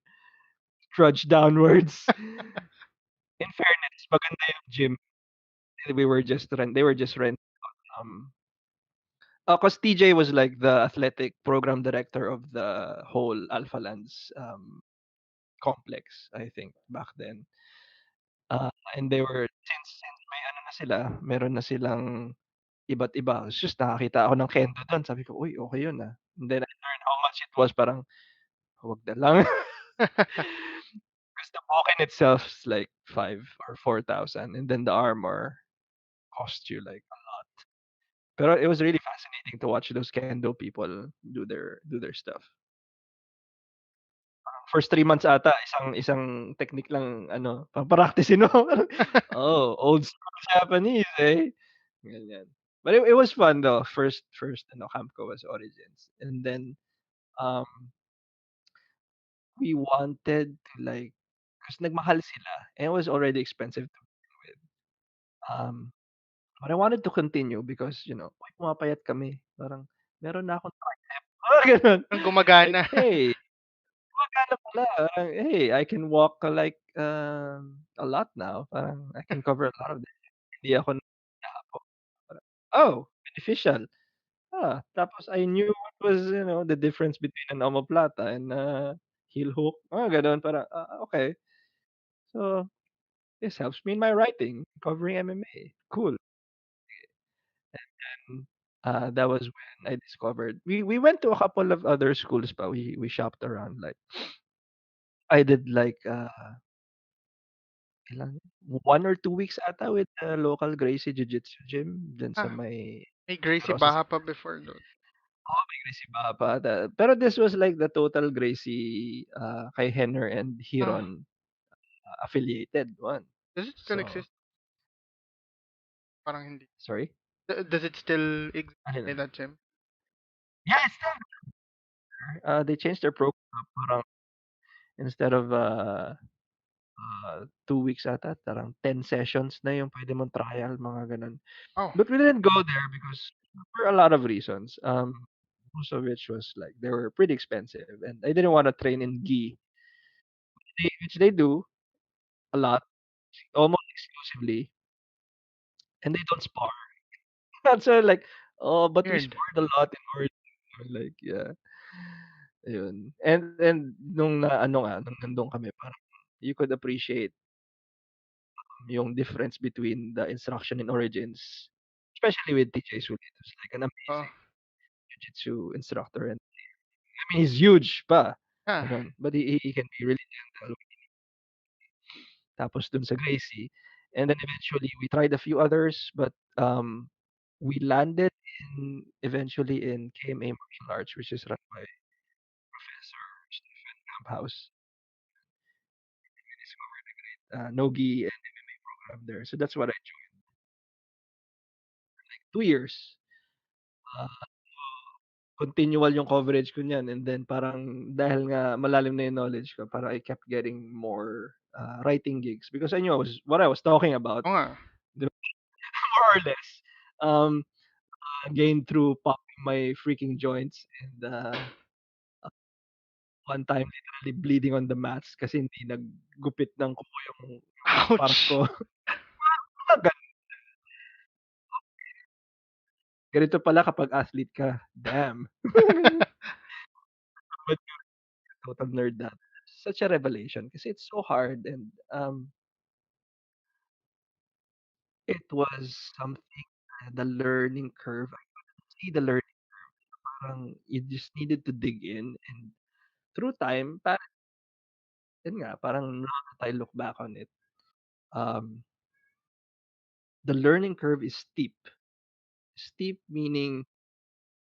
trudge downwards. In fairness, maganda yung gym. They were just rent, um 'cause TJ was like the athletic program director of the whole Alpha Lands, complex, I think, back then. And they were since may ano na sila, meron na silang iba't iba. It's just nakakita ako ng kendo dun, sabi ko, "Uy, okey yun, ah." And then I learned how much it was, parang, "Wag na lang." 'Cause the book in itself is like 5 or 4,000 and then the armor cost you like a lot. Pero it was really fascinating to watch those kendo people do their stuff. First 3 months ata isang isang technique lang paparaktisin mo. Oh, old school Japanese, eh, ganyan. But it was fun though, first camp ko was Origins. And then, um, we wanted to like 'cause nagmahal sila and it was already expensive to begin with. Um, but I wanted to continue because, "Uy, pumapayat kami." Parang, "Meron na akong tricep." Mga gano'n. Parang Like, gumagana. "Hey." Gumagana pala, "Hey, I can walk like, a lot now, parang I can cover a lot of this." Hindi ako nahapo. Parang, "Oh, beneficial. Tapos I knew what was, the difference between an omoplata and a heel hook, mga gano'n. Parang, okey. So, this helps me in my writing, covering MMA. Cool. And, that was when I discovered we went to a couple of other schools pa. We shopped around, like, I did, like, ilan 1 or 2 weeks ata with the local Gracie Jiu-Jitsu gym dun sa Ah, may may Gracie Rosa Baha Center. pa before doon. Oo, may Gracie Barra pa ata. Pero this was like the total Gracie, kay Henner and Ah, Hiron, affiliated one. does it still So exist? Parang hindi. sorry? Does it still exist Alin in nun? that gym? Yeah, it's still there. They changed their program, parang instead of, 2 weeks ata, parang 10 sessions na yung puwede mong trial, mga gano'n. Oh, But we didn't go there because for a lot of reasons, most of which was like they were pretty expensive and I didn't wanna train in gi, which they do a lot, almost exclusively, and they don't spar. That's why like, "Oh, but we weird. sparred a lot in order," like, yeah, ayun. And nung naano nga, nung nandun kami, parang you could appreciate yung difference between the instruction in Origins, especially with TJ Sulit, who's like an Oh, amazing jiu-jitsu instructor, and I mean, he's huge pa, ah, gano'n, but he can be really gentle. Tapos dun sa Gracie, and then eventually we tried a few others, but, we landed eventually in KMA Martial Arts, which is run by Professor Stephen Camphouse. We discovered a great, Nogi and MMA program there. So that's what I joined. 2 years. Ah, continual yung coverage ko niyan, and then parang dahil nga malalim na yung knowledge ko, parang I kept getting more, writing gigs because I knew what I was talking about, oo nga. 'di ba? More or less. Um, gained through popping my freaking joints and, one time literally bleeding on the mats kasi hindi naggupit ng kuko yung spars Ouch! ko. Mga ganito pala kapag athlete ka, damn. But total nerd that. Such a revelation kasi it's so hard, and, it was something, the learning curve, I could see the learning, parang you just needed to dig in, and through time parang yun nga, parang now that I look back on it, um, the learning curve is steep. Steep meaning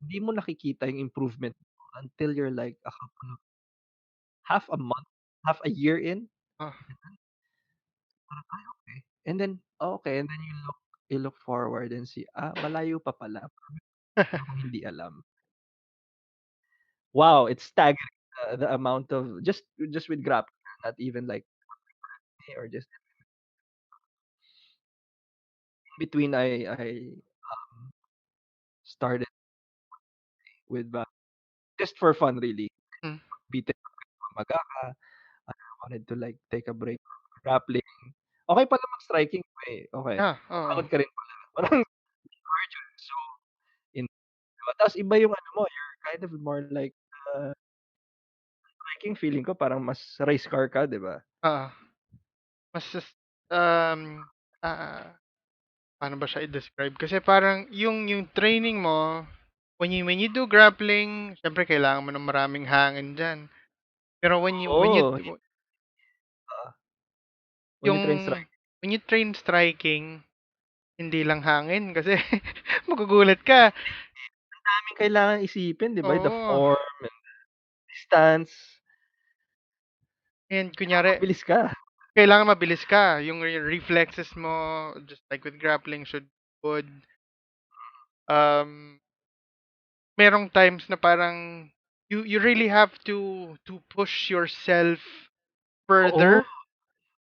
hindi mo nakikita yung improvement mo until you're like a couple of half a month, half a year in, Oh. parang, "Ay, okey." And then, okey, and then you look forward and see, malayo pa pala, meron akong hindi alam. Wow, it's staggering, the amount of just with grappling, not even like or just in between I started with just for fun really, Hmm, bitin Magaka, I wanted to like take a break from grappling. Okey pala mag-striking, okey. yeah, oo. Pagod ka rin pala, parang cardio is so in, 'di ba? Ta's iba yung ano mo, you're kind of more like, striking feeling ko parang mas race car ka, 'di ba? Oo. Mas um, ah, paano ba siya i-describe? Kasi parang yung training mo, when you do grappling, siyempre kailangan mo ng maraming hangin diyan. Pero Oo, when you yung train striking, when you train striking, hindi lang hangin kasi magugulat ka. daming kailangang isipin, 'di ba? The Oo. form and distance, And kailangan kunyari, mabilis ka. kailangan mabilis ka. Yung reflexes mo, just like with grappling, should good. Um, merong times na parang you really have to push yourself Oo, further.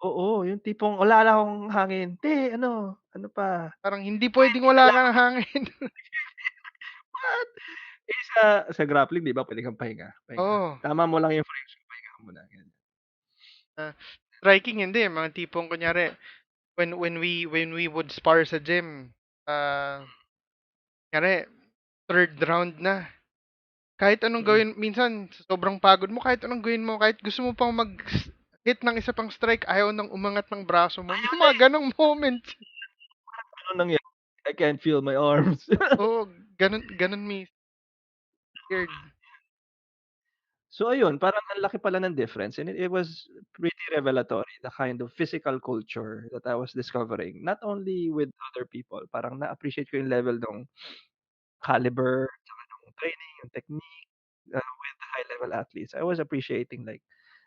oo, yung tipong wala na akong hangin, "Te ano pa, Parang hindi puwedeng 20 na wala lang." kang hangin. What? Eh, sa grappling 'di ba puwede kang pahinga, pahinga. Oo. Tama mo lang yung frames mo, pahinga ka muna, ganyan. Ah, striking hindi, mga tipong kunyari when we would spar sa gym, kunyari third round na. Kahit anong Mm. gawin, minsan sobrang pagod mo, kahit anong gawin mo, kahit gusto mo pang mag-hit ng isa pang strike, ayaw nang umangat ng braso mo. Yung mga ganong moments. Ano nangyari? I can't feel my arms. Oo, ganun weird. So ayun, parang ang laki pala ng difference, and it was pretty revelatory, the kind of physical culture that I was discovering, not only with other people, parang na-appreciate ko yung level ng caliber, tsaka nung training, yung technique, with high level athletes. I was appreciating, like,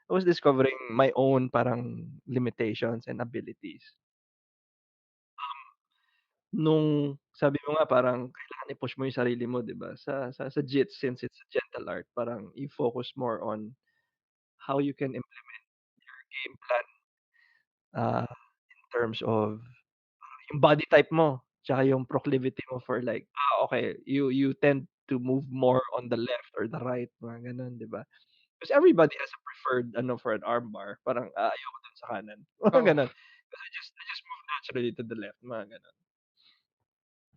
I was discovering my own parang limitations and abilities. Nung sabi mo nga parang kailangan i-push mo yung sarili mo, 'di ba? Sa jits, since it's a gentle art, parang you focus more on how you can implement game plan, in terms of yung body type mo, tsaka yung proclivity mo for, like, okay, you tend to move more on the left or the right, mga gano'n, 'di ba? Because everybody has a preferred ano for an arm bar, parang, ayoko dun sa kanan, mga Oo. gano'n. I just move naturally to the left, mga gano'n,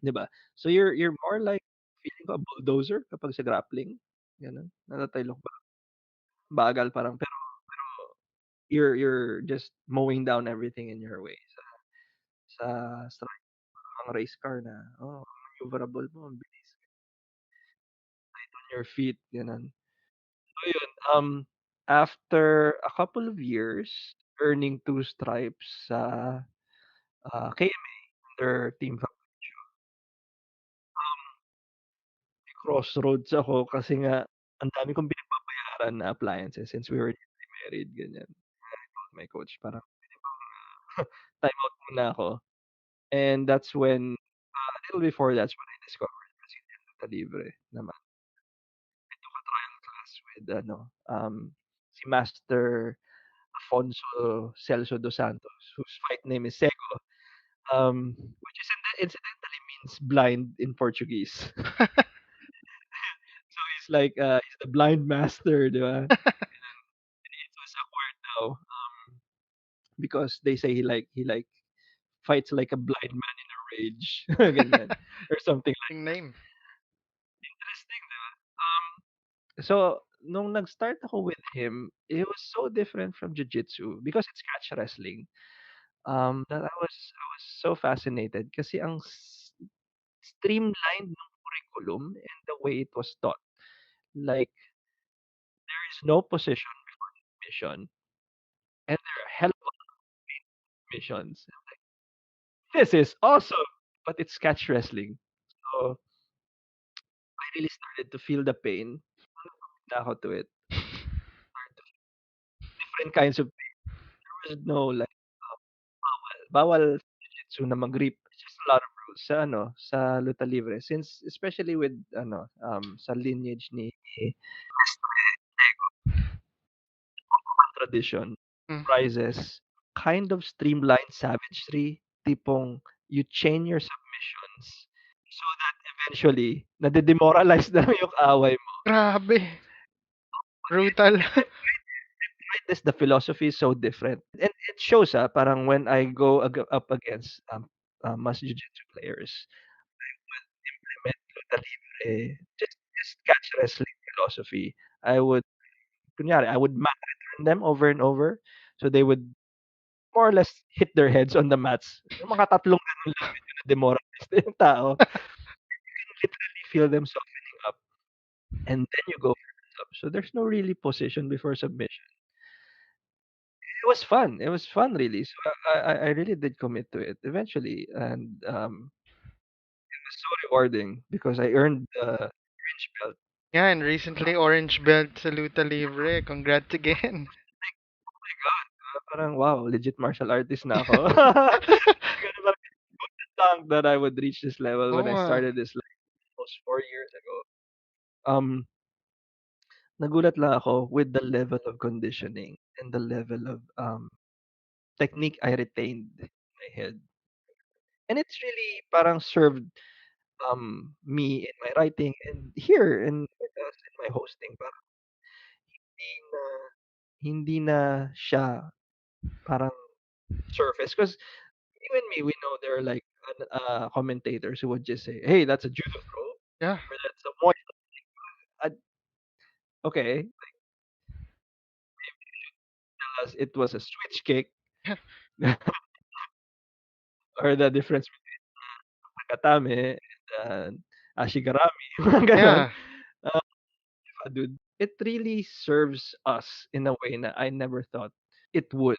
'di ba? So you're more like feeling ko a bulldozer kapag sa grappling, gano'n. Natatay ba, bagal parang, pero you're just mowing down everything in your way. Sa strike, ang race car na, maneuverable mo, ang bilis on your feet, gano'n. So yun, after a couple of years earning 2 stripes sa, KMA under Team Fabrizio, may crossroads ako kasi nga ang dami kong pinagbabayaran na appliances since we were newly married, ganyan. I told my coach parang, "Puwede bang, time out muna ako." And that's when, a little before, that's when I discovered Brazilian Luta Libre naman. I took a trial class with ano, si Master Afonso Celso dos Santos, whose fight name is Sego, which is incidentally means blind in Portuguese. So he's like, he's the blind master, 'di ba? And it was acquired now, because they say he fights like a blind man in a rage, ganyan, or something like Yung name. interesting, 'di ba? So nung nag-start ako with him, it was so different from jiu-jitsu because it's catch wrestling. That I was so fascinated kasi ang streamlined ng curriculum and the way it was taught. Like, there is no position before mission, and there are hell of a lot of missions. This is awesome, but it's catch wrestling. So I really started to feel the pain. Na ako to it. Different kinds of pain. There was no like, bawal sa jiu-jitsu na mag-grip. It's just a lot of rules sa ano, sa luta libre, since especially with ano, sa lineage ni tradition, Hmm. prizes, kind of streamlined savagery, tipong you chain your submissions so that eventually nade-demoralize na lang yung away mo. Grabe. Brutal. Right, this the philosophy is so different, and it shows, parang when I go up against, mas jiu-jitsu players, implement luta libre, just catch wrestling philosophy. I would kunyari, I would mat return them over and over, so they would more or less hit their heads on the mats. Yung mga tatlong ganun lang, medyo na-demoralize na yung tao. You can literally feel them softening up, and then you go for the sub. So there's no really position before submission. It was fun really. So I really did commit to it eventually, and, it was so rewarding because I earned the orange belt. Yan, recently orange belt sa Luta Libre. Congrats again. Oh my God, parang wow, legit martial artist na ako. Ganun parang thought that I would reach this level Oo when I nga. started this, like, almost 4 years ago. Um, Nagulat lang ako with the level of conditioning and the level of, technique I retained in my head. And it's really parang served, me in my writing and here with us in my hosting. Parang hindi na hindi na siya parang surface, 'cause you and me, we know there are like commentators who would just say, "Hey, that's a judo throw." Yeah. Or that someone, uh, okay, tell us it was a switch kick or the difference between Katame and Ashigarami, mga gano'n. Yeah. Uh, Dude, it really serves us in a way na I never thought it would,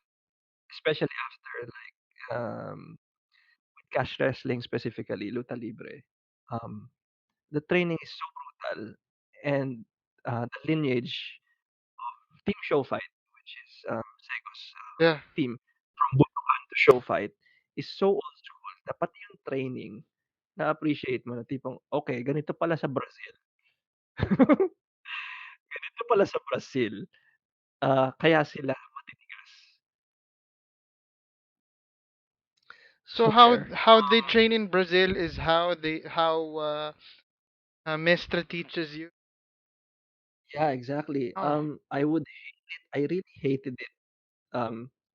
especially after like, cash wrestling specifically, luta libre. Um, the training is so brutal and, the lineage team show fight, which is, Sego's, Yeah. team from Butukan to show fight is so old school na pati yung training na-appreciate mo na tipong, okey ganito pala sa Brazil. Ganito pala sa Brazil, kaya sila matitigas. So So there. how they train in Brazil is how Mestre teaches you. Yeah, exactly. Oh. I really hated it,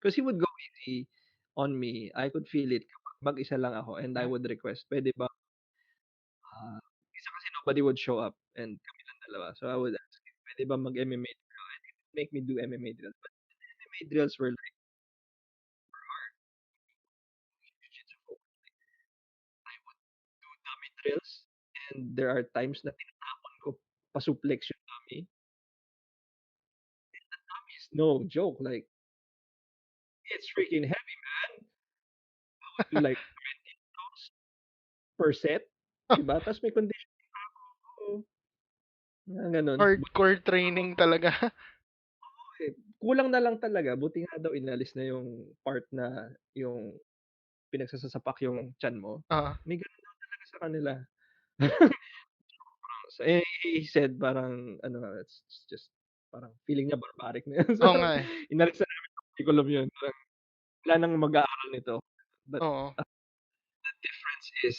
'cause he would go easy on me. I could feel it kapag mag-isa lang ako and I Yeah. would request, "Puwede ba, ah" Minsan kasi nobody would show up and kami lang dalawa. So I would ask him, "Puwede ba mag-MMA drill?" And he would make me do MMA drills. But MMA drills were like jiu-jitsu focused. I would do dummy drills and there are times na tinatapon ko pa-suplex yung dummy. Dummy is no joke, like, it's freaking heavy, man. I would do like 20 throws per set, 'di ba? Ta's may conditioning pa ako, mga gano'n. Buti Hardcore nga training talaga. eh, kulang na lang talaga, buti nga daw inalis na yung part na yung pinagsasasapak yung tiyan mo. Oo. May gano'n daw talaga sa kanila. So, he said parang ano, it's just parang feeling niya barbaric na yun. So, Oo nga eh. inalis na namin sa curriculum yun. Parang wala nang mag-aaral nito. But Oo. the difference is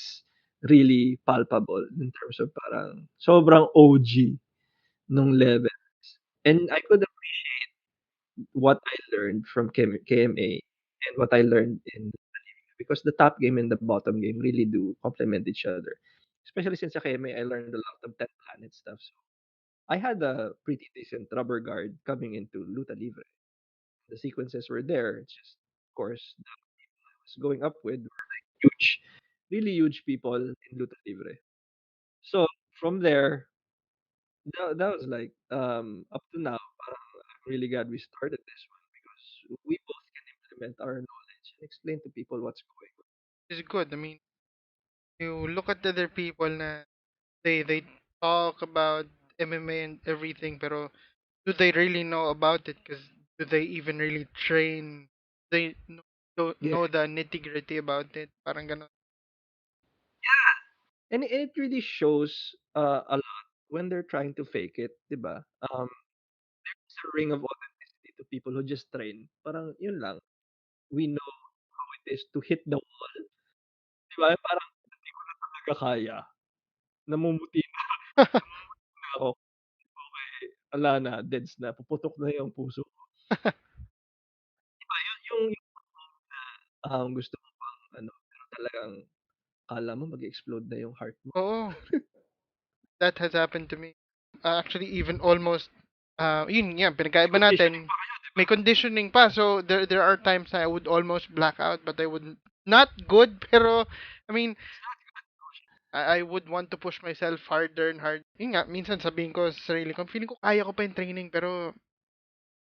really palpable in terms of parang sobrang OG nung level. And I could appreciate what I learned from KMA and what I learned in because the top game and the bottom game really do complement each other. Especially since sa KMA, I learned a lot of 10 planet stuff. So I had a pretty decent rubber guard coming into Luta Libre. The sequences were there. It's just, of course, the people I was going up with were like huge, really huge people in Luta Libre. So from there, that was like up to now, parang I'm really glad we started this one because we both can implement our knowledge and explain to people what's going on. It's good. I mean, you look at other people na they talk about MMA and everything, pero do they really know about it? Because do they even really train? They don't Yeah. know the nitty gritty about it. Parang ganon. And it really shows a lot when they're trying to fake it, 'di ba? There's a ring of authenticity to people who just train. Parang yun lang. We know how it is to hit the wall, 'di ba? Parang hindi ko na talaga kaya. Namumuti na ako. Okay, wala na, deads na, puputok na yung puso ko. 'Di ba yung gusto mo pang ano, pero talagang akala mo mag-e-explode na yung heart mo. Oo, that has happened to me. Actually, even almost, yun nga, May pinagkaiba conditioning natin. pa kayo, 'di ba? May conditioning pa, so there are times I would almost black out, but I would not good, pero I mean, I would want to push myself harder and hard. Yun nga, minsan sabihin ko sa sarili ko, feeling ko kaya ko pa yung training, pero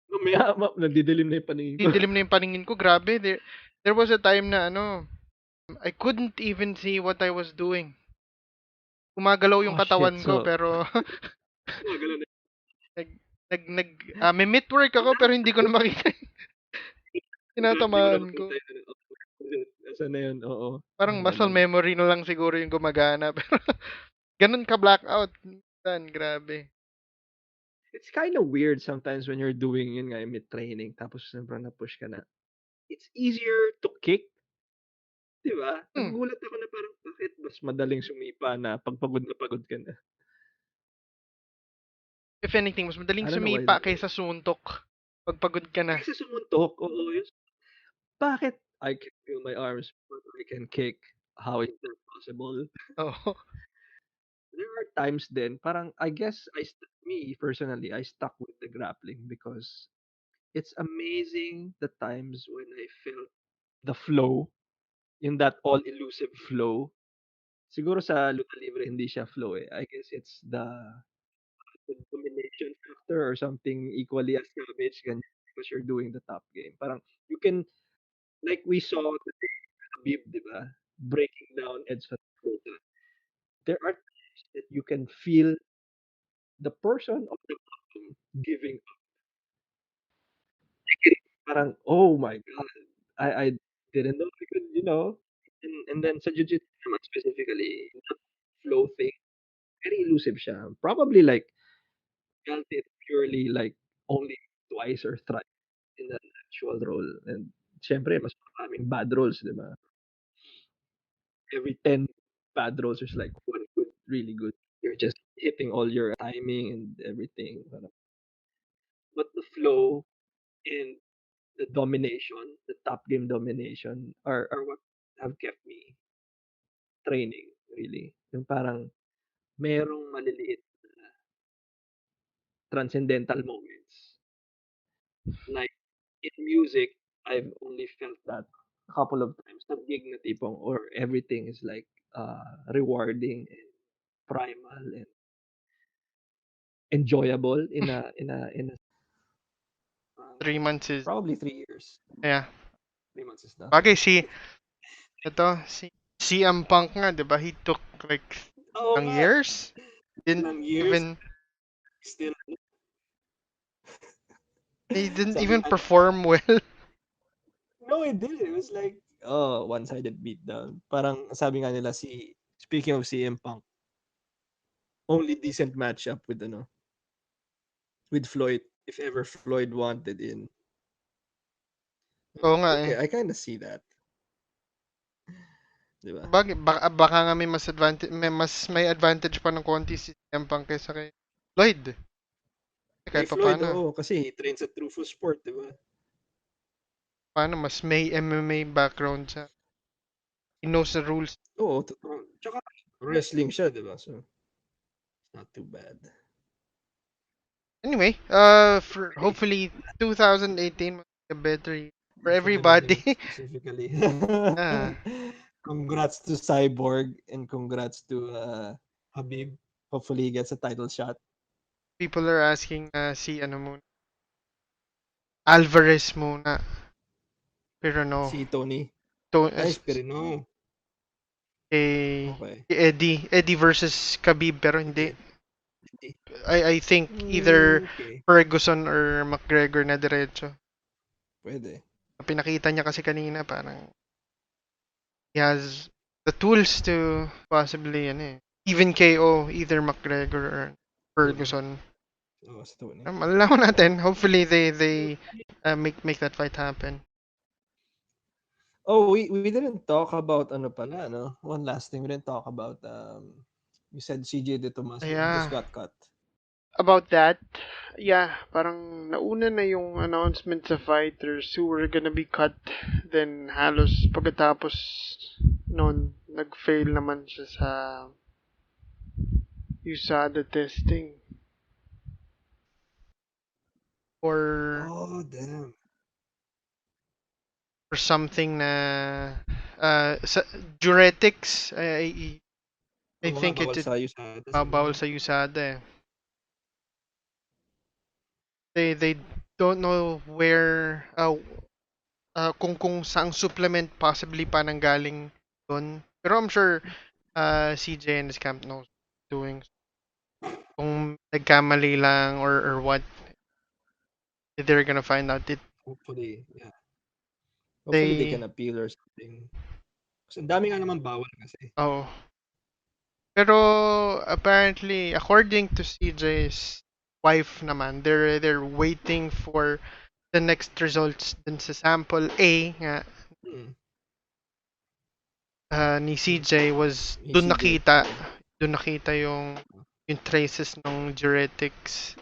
Mamaya nagdidilim na yung paningin ko. didilim na yung paningin ko. Grabe, there was a time na ano, I couldn't even see what I was doing. Gumagalaw yung Oh, shit. katawan ko, So, pero gumagalaw na nag may work ako pero hindi ko na makita yung hindi mo na tinatamaan ko. makita yun, nasaan na yun, oo, Parang mga muscle gano'n. memory na lang siguro yung gumagana. Pero ganun ka blackout. Minsan, grabe. It's kinda weird sometimes when you're doing yun nga, mid-training tapos sobrang na-push ka na. It's easier to kick, 'di ba? Hmm. Nagugulat ako na parang bakit mas madaling sumipa na 'pag pagod na pagod ka na. If anything, mas I madaling don't know why sumipa that is. kaysa suntok pag pagod ka na. Kaysa sumuntok, oo, bakit I can feel my arms but I can kick, how is that possible? Oo. There are times then parang I guess me personally, I stuck with the grappling because it's amazing the times when I felt the flow, yung that all elusive flow. Siguro sa luta libre hindi siya flow eh. I guess it's the domination factor or something equally as savage ganyan because you're doing the top game. Parang you can like we saw today Habib, 'di ba? Breaking down Edson Quota. There are times that you can feel the person of the bottom giving up. Parang, oh my God, I didn't know I could, and then sa jiu-jitsu naman specifically, that flow thing, very elusive siya. Probably like felt it purely like only twice or thrice in an actual role. And syempre, mas maraming bad rolls, di ba? Every 10 bad rolls, there's like one good, really good. You're just hitting all your timing and everything. But the flow and the domination, the top game domination are what have kept me training really. Yung parang merong maliliit na transcendental moments. Like in music, I've only felt that a couple of times. Sa gig na tipong or everything is like rewarding and primal and enjoyable in a 3 months is, probably 3 years. yeah. 3 months is nothing. Bagay si CM Punk nga, di ba? He took like Oo ilang nga, years? Didn't ilang years even, still he didn't sabi even nga perform well. no, it did. It was like, oh, one-sided beatdown. Parang sabi nga nila speaking of CM Punk, only decent matchup with Floyd, if ever Floyd wanted in. Oo nga eh. Okay, I kind of see that. Di ba? Bagay, baka nga may advantage pa ng konti si CM Punk kaysa kay Lloyd. Kay Kahit pa Floyd, paano. oo, kasi he trains at True Sport, di ba? Paano, mas may MMA background siya. He knows the rules. Oo, totoo. Tsaka wrestling siya, di ba? So, it's not too bad. Anyway, for hopefully 2018 will be a better year for everybody. 2008 specifically. Ah, Congrats to Cyborg and congrats to Habib. Hopefully he gets a title shot. people are asking si ano muna. Alvarez muna. Pero no. Si Tony. To, Nice, pero no. kay, Okay. kay Eddie versus Khabib pero hindi. Hindi. I think either Okay. Ferguson or McGregor na diretso. Pwede. Pinakita niya kasi kanina parang he has the tools to possibly even KO either McGregor or Ferguson. Oo, si Tony. Malalaman natin. Hopefully they make that fight happen. Oh, we didn't talk about ano pala, no? One last thing we didn't talk about. You said CJ De Tomas just Yeah. got cut. About that, yeah, parang nauna na yung announcement sa fighters who were gonna be cut. Then halos pagkatapos noon, nag-fail naman siya sa USADA testing. Or Oh, damn. something na sa diuretics. I Oo nga, think bawal it sa USADA. bawal sa USADA eh. They don't know where kung saang supplement possibly pa nanggaling doon. Pero I'm sure CJ and his camp knows what they're doing. Kung nagkamali lang or what, they're gonna find out it. Hopefully, yeah. Hopefully they They can appeal or something. Kasi ang dami nga naman bawal kasi. oh. Pero apparently according to CJ's wife naman, they're waiting for the next results dun sa sample A nga ni CJ was Ni doon CJ. nakita yung traces ng diuretics.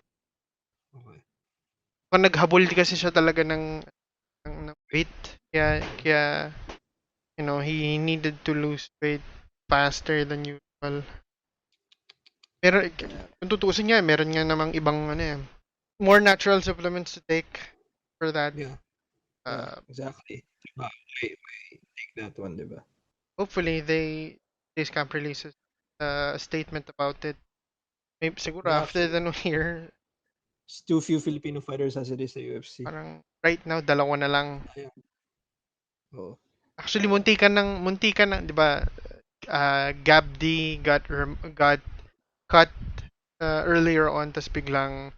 Okay. Kung naghabol kasi siya talaga ng weight, kaya he needed to lose weight faster than usual. Meron, kung tutuusin nga, meron nga namang ibang more natural supplements to take for that. Yeah. Exactly. Diba? Why take that one, diba? Hopefully, this camp releases a statement about it. Maybe siguro Yeah, after actually, the new year, it's too few Filipino fighters as it is sa UFC. parang right now, dalawa na lang. Sayang. Oo. Actually, Sayang. munti ka na, di ba? Gabdi got cut earlier on, tas biglang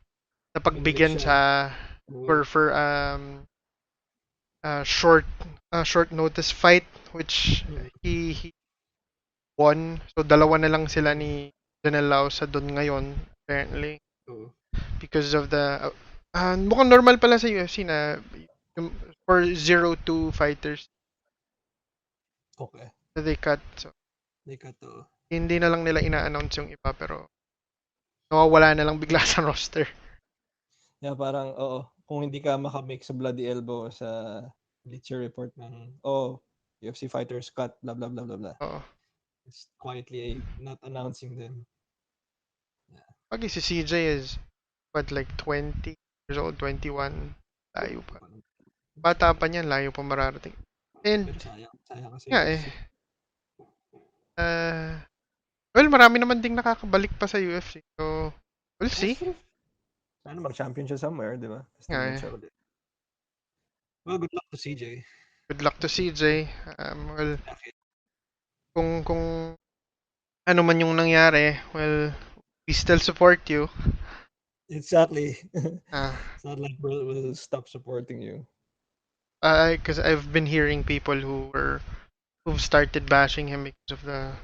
napagbigyan Bumalik siya. siya for short notice fight, which he won. So dalawa na lang sila ni Danelao sa doon ngayon, apparently, Oo. because of the mukhang normal pala sa UFC na for 0-2 fighters Okay. na they cut. So They cut to. hindi na lang nila ina-announce yung iba, pero nawawala na lang bigla sa roster. Yeah, parang, kung hindi ka makamake sa bloody elbow sa Bleacher Report ng, UFC fighters cut, blah, blah, blah, blah, blah. Oo. It's quietly not announcing them. Pagi si CJ is like 20 years old, 21. Layo pa. Bata pa niyan, layo pa mararating. And, Pero sayang kasi nga UFC. well, marami naman ding nakakabalik pa sa UFC. So, we'll see. Sana mag-champion siya somewhere, di ba? Tapos Yeah, tingnan siya ulit. Well, good luck to CJ. Good luck to CJ. Well, Bakit? kung ano man yung nangyari, well, we still support you. Exactly. Ah, It's not like we'll stop supporting you. because I've been hearing people who've started bashing him because of the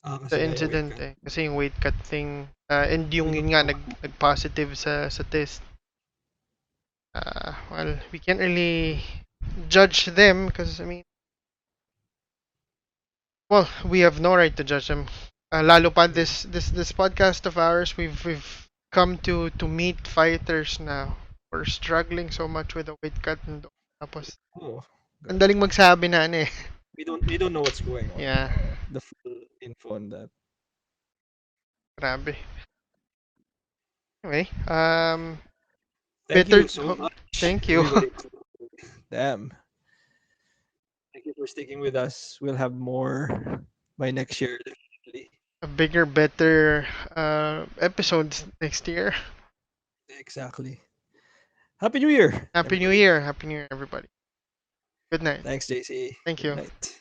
Kasi incident weight cut. kasi yung weight cut thing, and yung yun nga nag-positive sa test. Well, we can't really judge them because I mean, well, we have no right to judge them. Lalo pa this podcast of ours, we've come to meet fighters now. We're struggling so much with the weight cut and tapos Oh, ang daling magsabi na we don't know what's going on. Yeah. The full info on that. Grabe. Anyway, Thank better you so much. Thank you. Everybody. Damn. Thank you for sticking with us. We'll have more by next year, definitely. A bigger, better episodes next year. Exactly. Happy New Year. Happy New Year. Happy New Year, everybody. Good night. Thanks, JC. Thank Good you. night.